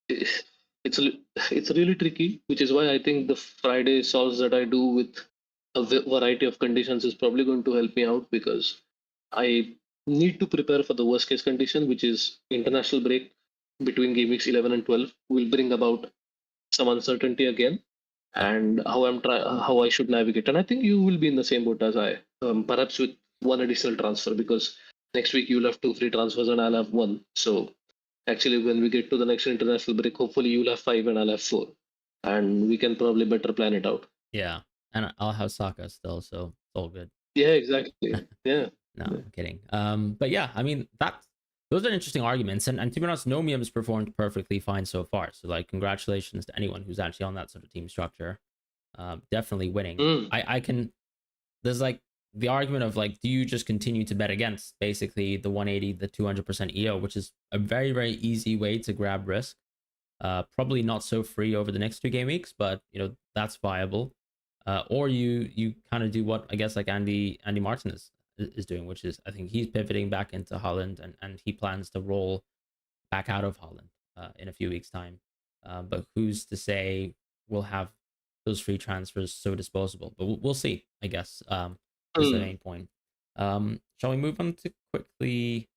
it's it's really tricky, which is why I think the Friday solves that I do with a variety of conditions is probably going to help me out, because I need to prepare for the worst case condition, which is international break. between game weeks 11 and 12 will bring about some uncertainty again, Yeah. and how I should navigate. And I think you will be in the same boat as I, perhaps with one additional transfer, because next week you'll have 2 free transfers and I'll have one. So actually, when we get to the next international break, hopefully you'll have 5 and I'll have 4, and we can probably better plan it out. Yeah. And I'll have Saka still, so it's all good. Yeah, exactly. Yeah. No, I'm kidding. But yeah, I mean those are interesting arguments, and to be honest, Nomium's performed perfectly fine so far. So like, congratulations to anyone who's actually on that sort of team structure. Definitely winning. Mm. I can. There's like the argument of like, do you just continue to bet against basically the 180, the 200% EO, which is a very very easy way to grab risk. Probably not so free over the next 2 game weeks, but you know that's viable. Or you kind of do what I guess like Andy Martin is doing, which is I think he's pivoting back into Holland, and he plans to roll back out of Holland in a few weeks' time. But who's to say we'll have those free transfers so disposable? But we'll see, I guess. Is the main point. Shall we move on to quickly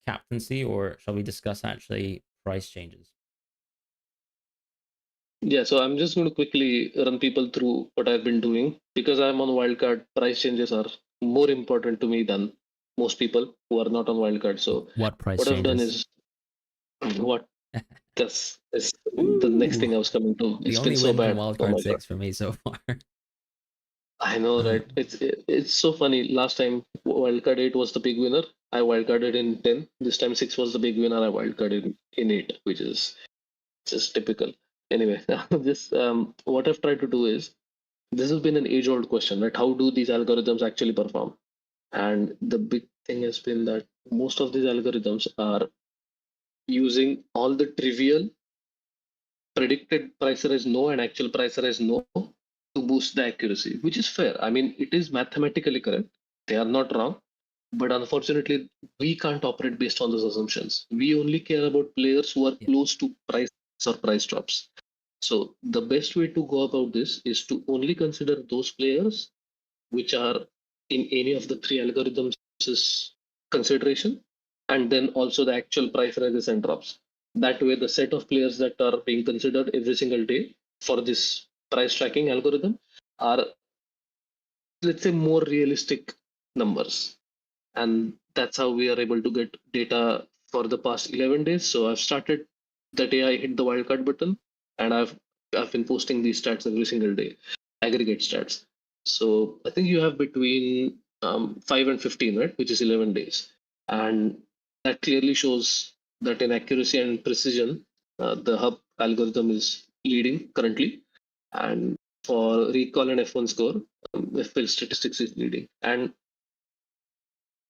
captaincy, or shall we discuss actually price changes? Yeah, so I'm just going to quickly run people through what I've been doing, because I'm on Wildcard. Price changes are more important to me than most people who are not on Wildcard. So What price what I've done changes? is what that's the next thing I was coming to. The It's only been so win from bad. Oh Wildcard my God. 6 for me so far. I know, right? It's so funny. Last time Wildcard 8 was the big winner. I wildcarded in 10. This time 6 was the big winner. I wildcarded in 8, which is just typical. Anyway, this what I've tried to do is, this has been an age-old question, right? How do these algorithms actually perform? And the big thing has been that most of these algorithms are using all the trivial predicted price rise no and actual price rise no to boost the accuracy, which is fair. I mean, it is mathematically correct. They are not wrong. But unfortunately, we can't operate based on those assumptions. We only care about players who are Yeah. close to price or price drops. So the best way to go about this is to only consider those players which are in any of the 3 algorithms consideration, and then also the actual price rises and drops. That way, the set of players that are being considered every single day for this price tracking algorithm are, let's say, more realistic numbers. And that's how we are able to get data for the past 11 days. So I've started the day I hit the wildcard button, and I've been posting these stats every single day, aggregate stats. So I think you have between 5 and 15, right, which is 11 days. And that clearly shows that in accuracy and precision, the hub algorithm is leading currently. And for recall and F1 score, FPL statistics is leading. And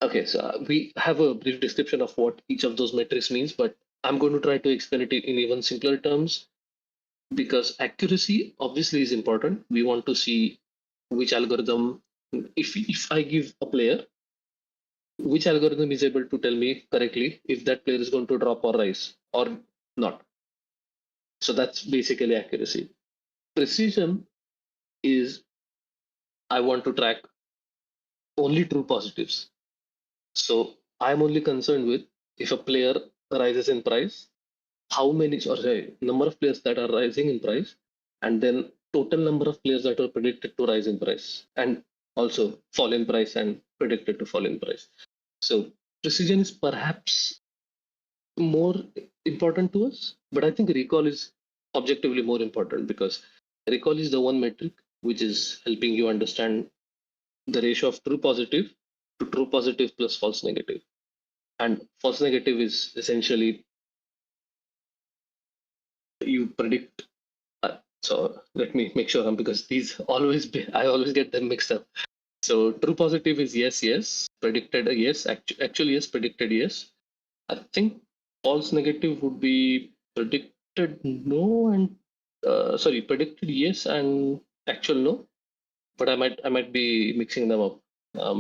okay, so we have a brief description of what each of those metrics means, but I'm going to try to explain it in even simpler terms, because accuracy obviously is important. We want to see which algorithm, if I give a player, which algorithm is able to tell me correctly if that player is going to drop or rise or not. So that's basically accuracy. Precision is, I want to track only true positives. So I'm only concerned with, if a player rises in price, how many, or sorry, number of players that are rising in price, and then total number of players that are predicted to rise in price, and also fall in price and predicted to fall in price. So precision is perhaps more important to us, but I think recall is objectively more important, because recall is the one metric which is helping you understand the ratio of true positive to true positive plus false negative. And false negative is essentially, you predict. So let me make sure, because I always get them mixed up. So true positive is yes, yes, predicted yes, actually yes, predicted yes. I think false negative would be predicted no and predicted yes and actual no. But I might be mixing them up,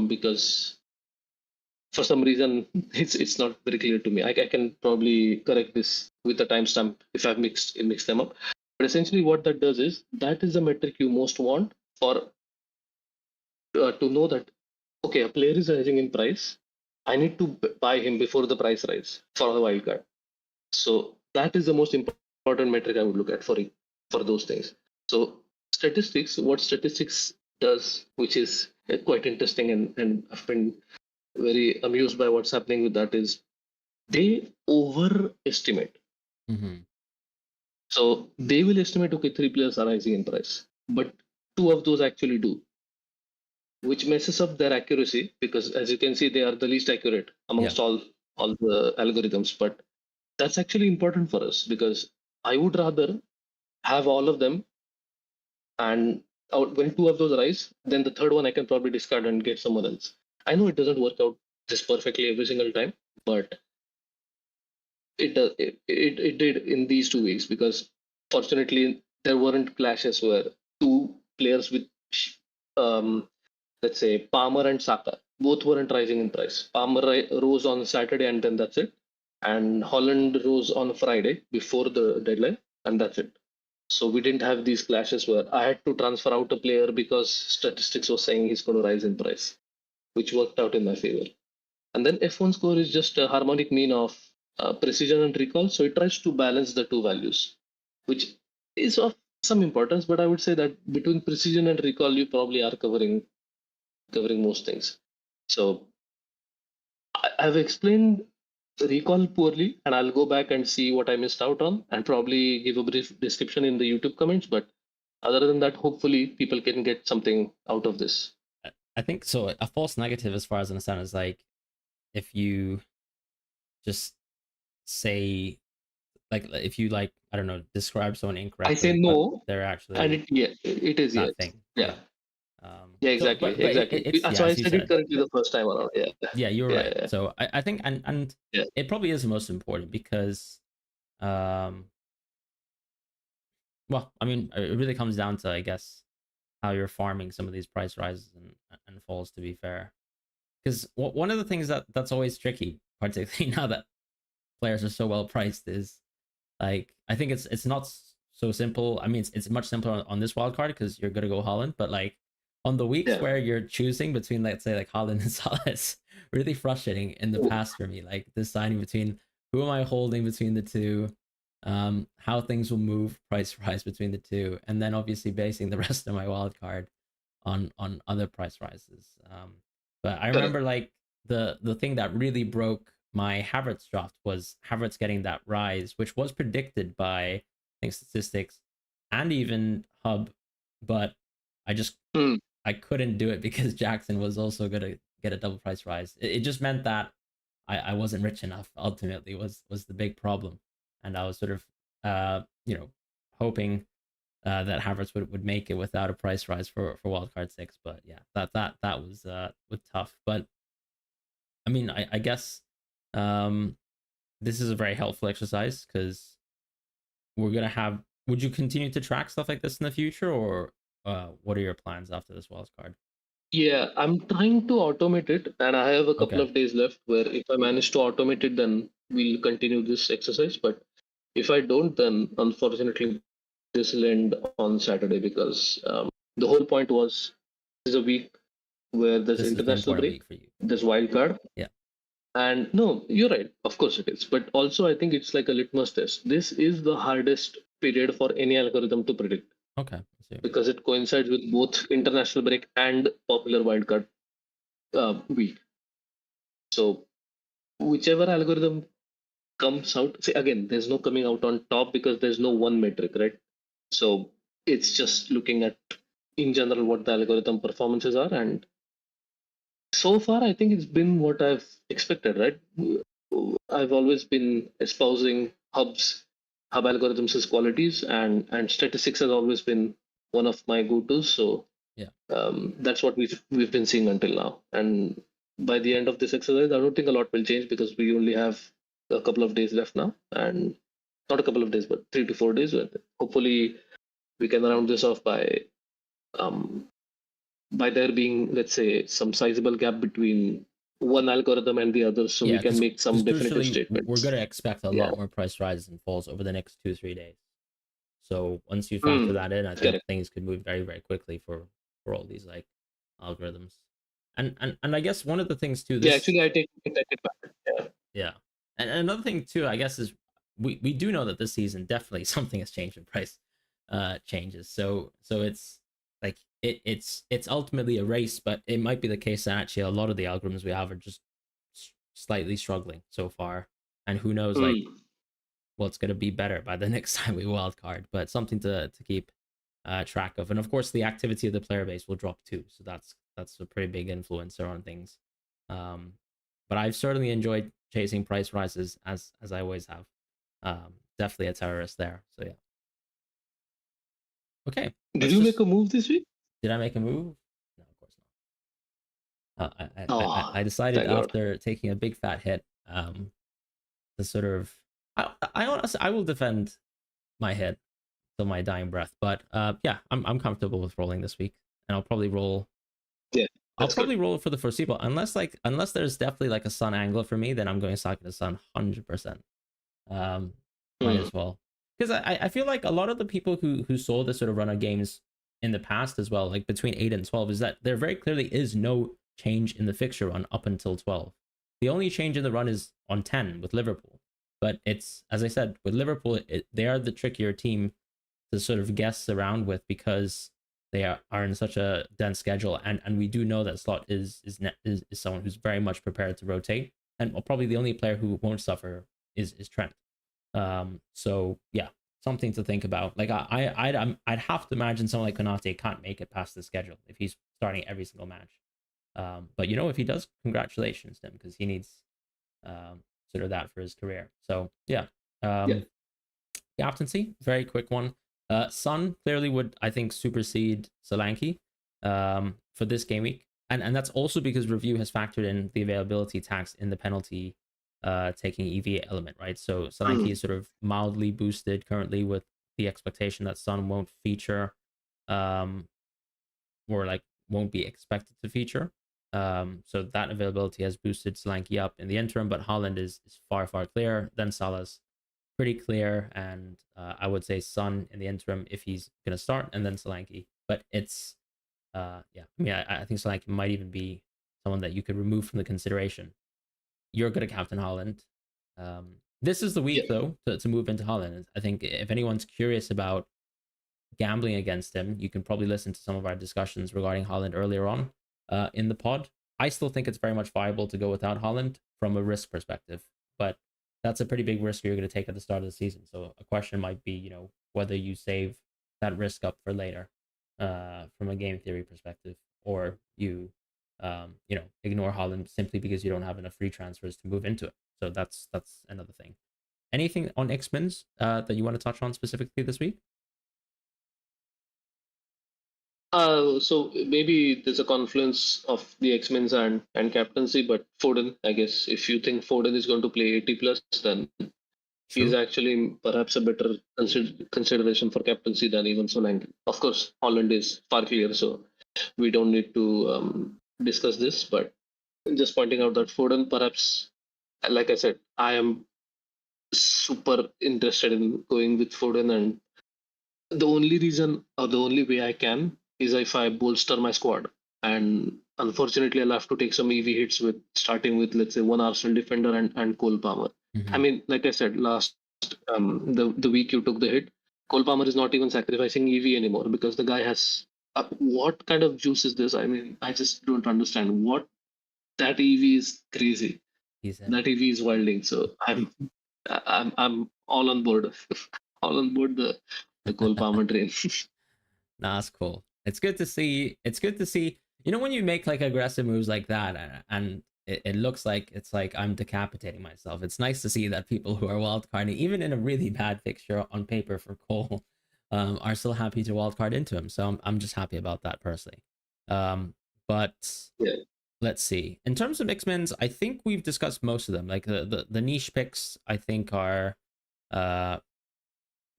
because for some reason it's not very clear to me. I can probably correct this with a timestamp if I've mixed them up. But essentially, what that does is, that is the metric you most want for to know that, okay, a player is rising in price. I need to buy him before the price rise for the wildcard. So that is the most important metric I would look at for those things. So statistics, what statistics does, which is quite interesting, and I've been very amused by what's happening with that, is they overestimate. So they will estimate, okay, 3 players are rising in price, but 2 of those actually do, which messes up their accuracy, because as you can see, they are the least accurate amongst all the algorithms. But that's actually important for us, because I would rather have all of them, and when 2 of those rise, then the third one I can probably discard and get someone else. I know it doesn't work out this perfectly every single time, but it does. It did in these 2 weeks, because fortunately there weren't clashes where 2 players with um, let's say Palmer and Saka both weren't rising in price. Palmer rose on Saturday and then that's it, and Holland rose on Friday before the deadline, and that's it. So we didn't have these clashes where I had to transfer out a player because statistics was saying he's going to rise in price, which worked out in my favor. And then F1 score is just a harmonic mean of precision and recall. So it tries to balance the 2 values, which is of some importance. But I would say that between precision and recall, you probably are covering most things. So I've explained recall poorly, and I'll go back and see what I missed out on, and probably give a brief description in the YouTube comments. But other than that, hopefully people can get something out of this. I think so. A false negative, as far as I understand, is like if you just say if you I don't know, describe someone incorrectly. I say no, they're actually, and it is yes. thing. Yeah. Yeah, exactly, but exactly. That's why I said it correctly the first time around. Yeah, you're right. Yeah. So I think and it probably is the most important, because well, I mean, it really comes down to, I guess, how you're farming some of these price rises and falls, to be fair. Because one of the things that's always tricky, particularly now that players are so well priced, is I think it's not so simple. I mean, it's much simpler on this wild card because you're gonna go Holland, but on the weeks where you're choosing between, let's say, Holland and Salah, it's really frustrating in the past for me, deciding between who am I holding between the two, how things will move price rise between the two, and then obviously basing the rest of my wild card on other price rises. But I remember the thing that really broke my Havertz draft was Havertz getting that rise, which was predicted by, I think, statistics and even Hub, but I just I couldn't do it because Jackson was also gonna get a double price rise. It just meant that I wasn't rich enough. Ultimately, was the big problem, and I was sort of hoping that Havertz would make it without a price rise for wildcard 6. But yeah, that was tough. But I mean, I guess this is a very helpful exercise, because we're gonna have. Would you continue to track stuff like this in the future, or what are your plans after this wildcard? Yeah, I'm trying to automate it, and I have a couple of days left where if I manage to automate it, then we'll continue this exercise. But if I don't, then unfortunately this will end on Saturday, because the whole point was this is a week where there's international break, there's wildcard. Yeah. And no, you're right. Of course it is. But also, I think it's like a litmus test. This is the hardest period for any algorithm to predict. Okay. Because it coincides with both international break and popular wildcard week. So whichever algorithm comes out, see, again, there's no coming out on top because there's no one metric, right? So it's just looking at, in general, what the algorithm performances are, and so far I think it's been what I've expected, right? I've always been espousing hub algorithms as qualities, and statistics has always been one of my go-tos. So yeah, that's what we've been seeing until now. And by the end of this exercise, I don't think a lot will change, because we only have a couple of days left now, and not a couple of days, but 3 to 4 days. Hopefully, we can round this off by there being, let's say, some sizable gap between one algorithm and the other, so we can make some definitive statements. We're going to expect a lot more price rises and falls over the next 2-3 days. So once you factor that in, I think things could move very, very quickly for all these algorithms. And I guess one of the things too. Actually, I take it back. Yeah. And another thing too, I guess, is we do know that this season definitely something has changed in price changes. So it's like it's ultimately a race, but it might be the case that actually a lot of the algorithms we have are just slightly struggling so far, and who knows like what's going to be better by the next time we wildcard, but something to keep track of. And of course the activity of the player base will drop too, so that's a pretty big influencer on things. But I've certainly enjoyed chasing price rises as I always have. Definitely a terrorist there, so yeah. Okay, Did you make a move this week? Did I make a move? No, of course not. I Oh, decided thank God. after taking a big fat hit to sort of I honestly I will defend my hit till my dying breath, but yeah, I'm comfortable with rolling this week, and I'll probably roll. Yeah, I'll that's probably good. roll for the foreseeable, unless there's definitely like a sun angler for me, then I'm going Saki the Sun 100%. Might as well, because I feel like a lot of the people who saw this sort of run of games in the past as well, like between 8 and 12, is that there very clearly is no change in the fixture run up until 12. The only change in the run is on 10 with Liverpool, but it's, as I said, with Liverpool, they are the trickier team to sort of guess around with, because they are in such a dense schedule, and we do know that Slot is someone who's very much prepared to rotate, and probably the only player who won't suffer is Trent. So yeah, something to think about. Like I'd have to imagine someone like Konate can't make it past the schedule if he's starting every single match. But you know, if he does, congratulations to him, because he needs sort of that for his career. So yeah. Yeah. Captaincy, very quick one. Sun clearly would, I think, supersede Solanke for this game week. And that's also because review has factored in the availability tax in the penalty taking EV element, right? So Solanke is sort of mildly boosted currently with the expectation that Sun won't feature or like won't be expected to feature. So that availability has boosted Solanke up in the interim, but Haaland is far clear. Then Salah's pretty clear, and I would say Son in the interim if he's gonna start, and then Solanke. But it's yeah, I mean, I think Solanke might even be someone that you could remove from the consideration. You're good at Captain Haaland. This is the week Yeah. though to move into Haaland. I think if anyone's curious about gambling against him, you can probably listen to some of our discussions regarding Haaland earlier on in the pod. I still think it's very much viable to go without Haaland from a risk perspective, but that's a pretty big risk you're going to take at the start of the season. So a question might be, you know, whether you save that risk up for later from a game theory perspective, or you, you know, ignore Haaland simply because you don't have enough free transfers to move into it. So that's another thing. Anything on xMins that you want to touch on specifically this week? So maybe there's a confluence of the xMins and captaincy, but Foden, I guess, if you think Foden is going to play 80 plus, then he's True. actually perhaps a better consideration for captaincy than even Solanke. Of course, Holland is far clear, so we don't need to discuss this, but just pointing out that Foden, perhaps, like I said, I am super interested in going with Foden, and the only reason or the only way I can is if I bolster my squad. And unfortunately, I'll have to take some EV hits with starting with, let's say, one Arsenal defender and Cole Palmer. I Mm-hmm. mean, like I said, last the week you took the hit, Cole Palmer is not even sacrificing EV anymore because the guy has. What kind of juice is this? I mean, I just don't understand. What that EV is crazy. He's in. That EV is wilding. So I'm all on board. All on board the Cole Palmer train. Nah, that's cool. It's good to see. It's good to see. You know, when you make like aggressive moves like that, and it looks like it's like I'm decapitating myself. It's nice to see that people who are wildcarding, even in a really bad fixture on paper for Cole, are still happy to wildcard into him. So I'm just happy about that personally. But Yeah. let's see. In terms of X-Men's, I think we've discussed most of them. Like the niche picks, I think are uh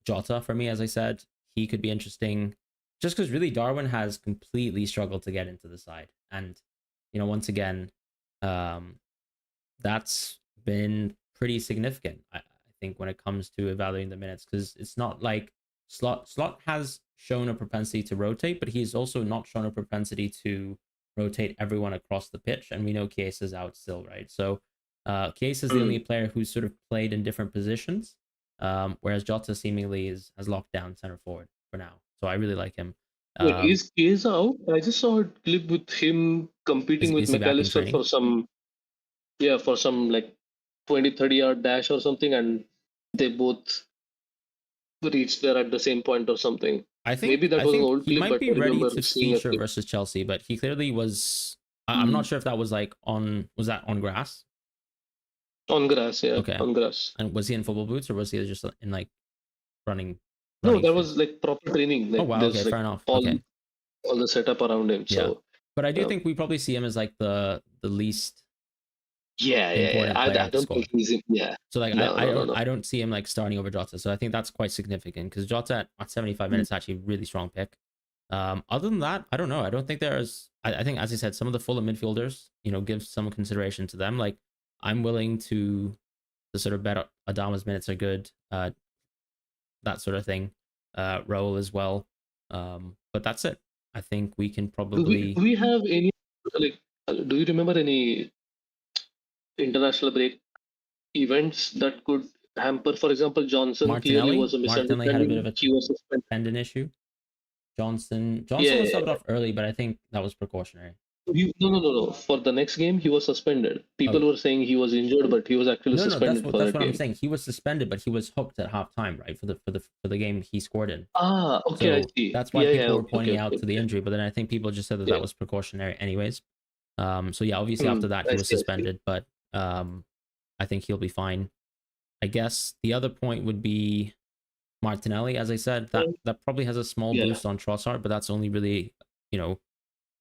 Jota for me, as I said. He could be interesting just because really Darwin has completely struggled to get into the side. And, you know, once again, um, that's been pretty significant, I think, when it comes to evaluating the minutes, because it's not like Slot has shown a propensity to rotate, but he's also not shown a propensity to rotate everyone across the pitch. And we know Chiesa is out still, right? So Chiesa is the only player who's sort of played in different positions. Whereas Jota seemingly has locked down center forward for now. So I really like him. Wait, is out? I just saw a clip with him competing with is he back in McAllister training? for some like 20-30 yard dash or something, and they both reached there at the same point or something. I Maybe think that was an old he clip, might but be I ready remember to seeing a feature clip. versus Chelsea, but he clearly was. I'm not sure if that was like was that on grass? On grass, yeah, Okay. on grass. And was he in football boots or was he just in like running? No, that shoes? was like proper training. Oh Like wow, okay, there's fair like enough. all Okay. all the setup around him. Yeah. So, But I do think we probably see him as like the least important player I to don't score. think he's yeah. So like No. I don't see him like starting over Jota. So I think that's quite significant because Jota at 75 minutes actually really strong pick. Other than that, I don't know. I don't think there's. I think, as I said, some of the Fulham midfielders, give some consideration to them. Like, I'm willing to sort of bet Adama's minutes are good, that sort of thing. Raul as well. But that's it. I think we can probably. Do we have any like? Do you remember any international break events that could hamper? For example, Johnson clearly was a Martinelli had a bit of misunderstanding. a He was suspended. tendon issue. Johnson Yeah, was yeah, subbed off early, but I think that was precautionary. No. For the next game, he was suspended. People Oh. were saying he was injured, but he was actually suspended for that's that what I'm game. saying. He was suspended, but he was hooked at halftime, right? For the game he scored in. Okay, So I see. that's why people were Okay, pointing okay, out to the injury, but then I think people just said that yeah. that was precautionary anyways. So yeah, obviously after that he I was see. suspended, but I think he'll be fine. I guess the other point would be Martinelli, as I said, that probably has a small Yeah. boost on Trossard, but that's only really,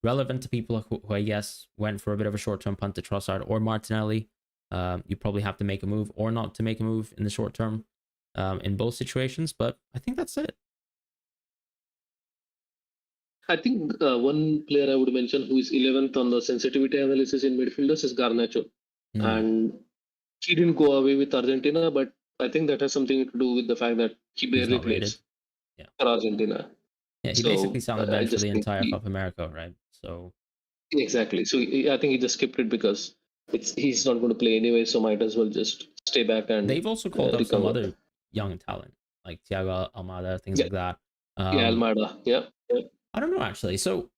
relevant to people who I guess went for a bit of a short-term punt to Trossard or Martinelli. You probably have to make a move or not to make a move in the short term in both situations, but I think that's it. I think one player I would mention who is 11th on the sensitivity analysis in midfielders is Garnacho. And he didn't go away with Argentina, but I think that has something to do with the fact that he barely plays for Argentina. Yeah, he basically sat on the bench for the entire Copa America, right? So exactly. So I think he just skipped it because he's not going to play anyway, so might as well just stay back and. They've also called up some other young talent like Thiago Almada, things like that. Almada. Yeah. I don't know actually. So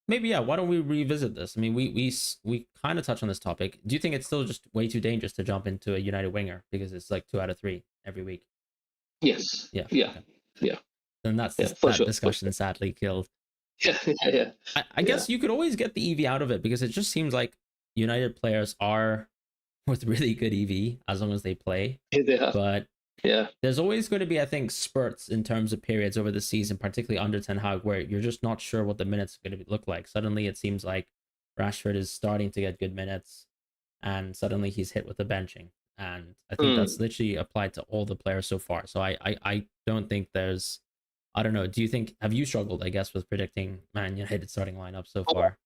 maybe why don't we revisit this? I mean, we kind of touched on this topic. Do you think it's still just way too dangerous to jump into a United winger because it's like 2 out of 3 every week? Yes. Yeah. Okay. Then that's that discussion sadly killed. Yeah. I guess you could always get the EV out of it because it just seems like United players are with really good EV as long as they play. Yeah. But there's always going to be, I think, spurts in terms of periods over the season, particularly under Ten Hag, where you're just not sure what the minutes are going to look like. Suddenly it seems like Rashford is starting to get good minutes and suddenly he's hit with the benching. And I think that's literally applied to all the players so far. So I don't think there's, I don't know. Do you think, have you struggled, I guess, with predicting Man United starting lineup so far?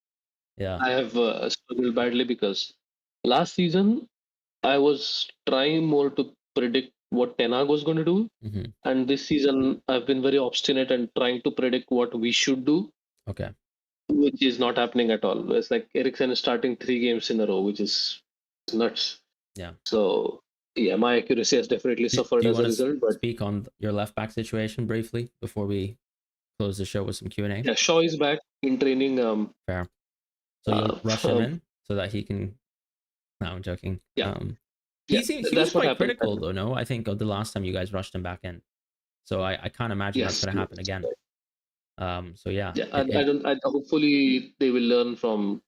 Yeah. I have struggled badly because last season I was trying more to predict what Ten Hag was going to do. And this season I've been very obstinate and trying to predict what we should do. Okay. Which is not happening at all. It's like Eriksen is starting 3 games in a row, which is nuts. Yeah. So yeah, my accuracy has definitely suffered as a result. But speak on your left back situation briefly before we close the show with some Q&A. Yeah, Shaw is back in training. Fair. So you'll rush him in so that he can. No, I'm joking. Yeah. He was quite critical though. No, I think of the last time you guys rushed him back in. So I can't imagine that's going to happen again. So yeah. Yeah, hopefully they will learn from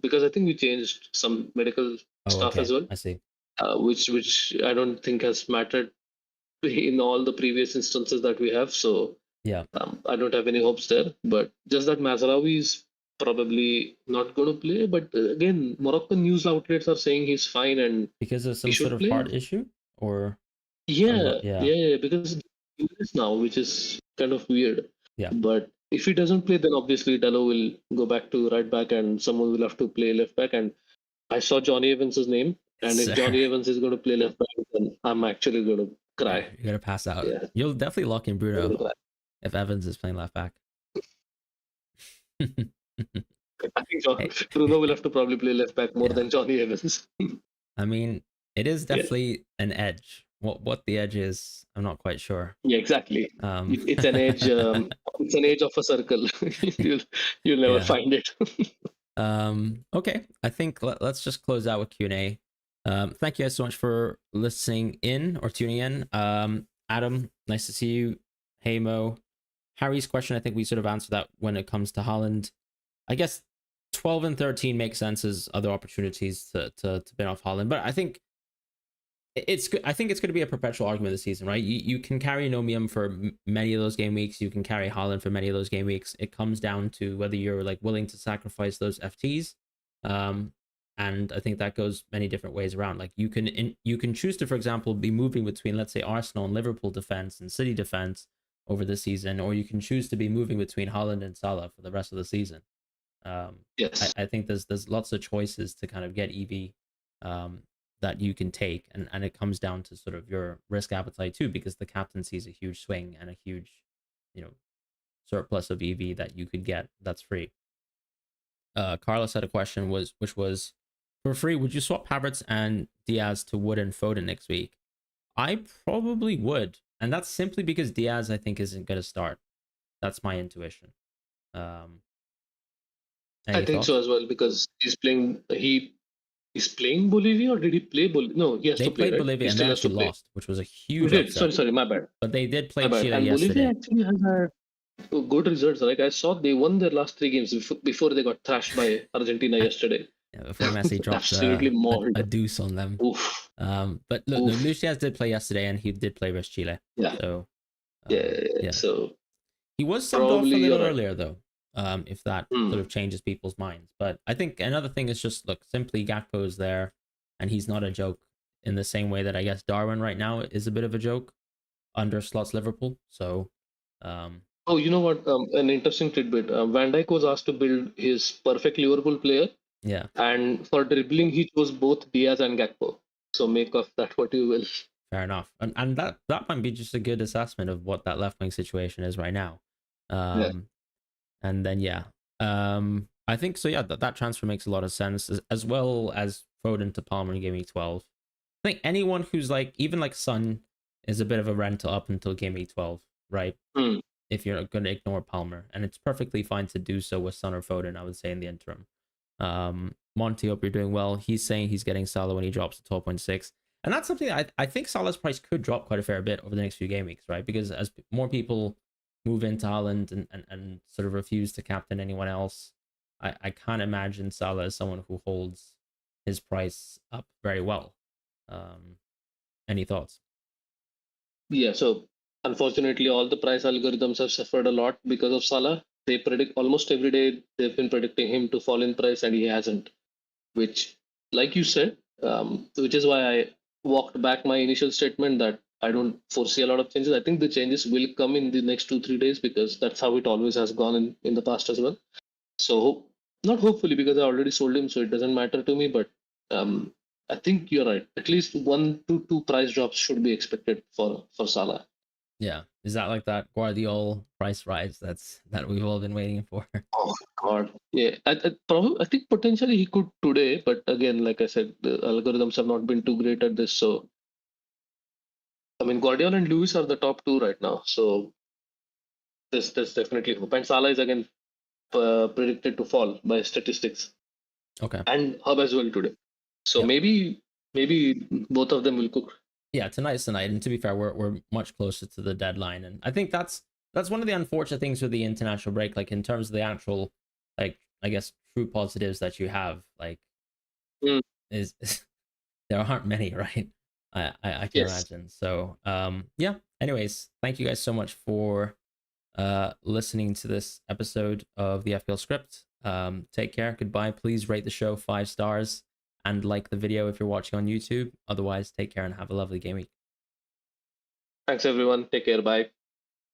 because I think we changed some medical stuff as well. I see. Which I don't think has mattered in all the previous instances that we have. So yeah, I don't have any hopes there. But just that Mazraoui is probably not going to play. But again, Moroccan news outlets are saying he's fine and because of some sort of heart issue or because it's now, which is kind of weird. Yeah, but if he doesn't play, then obviously Dalot will go back to right back and someone will have to play left back. And I saw Johnny Evans' name. And if Johnny Evans is going to play left back, then I'm actually going to cry. Yeah, you're going to pass out. Yeah. You'll definitely lock in Bruno if Evans is playing left back. I think Bruno will have to probably play left back more than Johnny Evans. I mean, it is definitely an edge what the edge is, I'm not quite sure. Yeah, exactly. It's an edge. It's an edge of a circle. You'll never Yeah. find it. Okay, I think let's just close out with Q&A. Thank you guys so much for listening in or tuning in. Adam, nice to see you. Hey Mo. Harry's question, I think we sort of answered that when it comes to Haaland. I guess 12 and 13 make sense as other opportunities to bin off Haaland, but I think it's good. I think it's going to be a perpetual argument this season, right? You can carry Nomium for many of those game weeks. You can carry Haaland for many of those game weeks. It comes down to whether you're like willing to sacrifice those FTs. And I think that goes many different ways around. Like you can choose to, for example, be moving between, let's say, Arsenal and Liverpool defense and City defense over the season, or you can choose to be moving between Haaland and Salah for the rest of the season. Yes. I think there's lots of choices to kind of get EV that you can take, and it comes down to sort of your risk appetite too, because the captaincy is a huge swing and a huge, surplus of EV that you could get that's free. Carlos had a question which was, for free, would you swap Havertz and Diaz to Wood and Foden next week? I probably would, and that's simply because Diaz, I think, isn't going to start. That's my intuition. I think so as well, because he's playing. He's playing Bolivia, or did he play Bolivia? No, he has They to play. played Bolivia and they actually lost, which was a huge upset. Sorry, my bad. But they did play My bad. Chile And yesterday. Bolivia actually has had good results. Like I saw, they won their last 3 games before they got thrashed by Argentina yesterday. Yeah, before Messi dropped Absolutely mauled. a deuce on them. Oof. But look, Luis Diaz did play yesterday, and he did play versus Chile. Yeah. So yeah. So he was subbed off a little earlier, though. If that sort of changes people's minds. But I think another thing is just, look, simply Gakpo is there, and he's not a joke in the same way that I guess Darwin right now is a bit of a joke under slots Liverpool. So oh, you know what? An interesting tidbit. Van Dijk was asked to build his perfect Liverpool player. Yeah. And for dribbling, he chose both Diaz and Gakpo. So make of that what you will. Fair enough. And that might be just a good assessment of what that left wing situation is right now. And then I think so. Yeah, that transfer makes a lot of sense, as well as Foden to Palmer in Game Week 12. I think anyone who's like, even like Son is a bit of a rental up until Game Week 12, right? If you're going to ignore Palmer, and it's perfectly fine to do so with Son or Foden, I would say, in the interim. Monty, hope you're doing well. He's saying he's getting Salah when he drops to 12.6, and that's something that I think Salah's price could drop quite a fair bit over the next few game weeks, right? Because as more people move into Haaland and sort of refuse to captain anyone else, I can't imagine Salah as someone who holds his price up very well. Any thoughts? Yeah, so unfortunately, all the price algorithms have suffered a lot because of Salah. They predict almost every day, they've been predicting him to fall in price, and he hasn't. Which, like you said, which is why I walked back my initial statement that I don't foresee a lot of changes. I think the changes will come in the next 2-3 days, because that's how it always has gone in the past as well. So not hopefully, because I already sold him, so it doesn't matter to me. But I think you're right. At least 1 to 2 price drops should be expected for Salah. Yeah, is that like that Guardiola price rise that we've all been waiting for? Oh God, yeah. I think potentially he could today, but again, like I said, the algorithms have not been too great at this. So, I mean, Guardiola and Lewis are the top 2 right now. So, there's definitely hope. And Salah is again predicted to fall by statistics. Okay. And Hub as well today. So maybe both of them will cook. Yeah, tonight's tonight, and to be fair, we're much closer to the deadline, and I think that's one of the unfortunate things with the international break. Like in terms of the actual, like I guess true positives that you have, like is there aren't many, right? I can imagine. So yeah. Anyways, thank you guys so much for listening to this episode of the FPL Script. Take care. Goodbye. Please rate the show 5 stars. And like the video if you're watching on YouTube. Otherwise, take care and have a lovely game week. Thanks, everyone. Take care. Bye.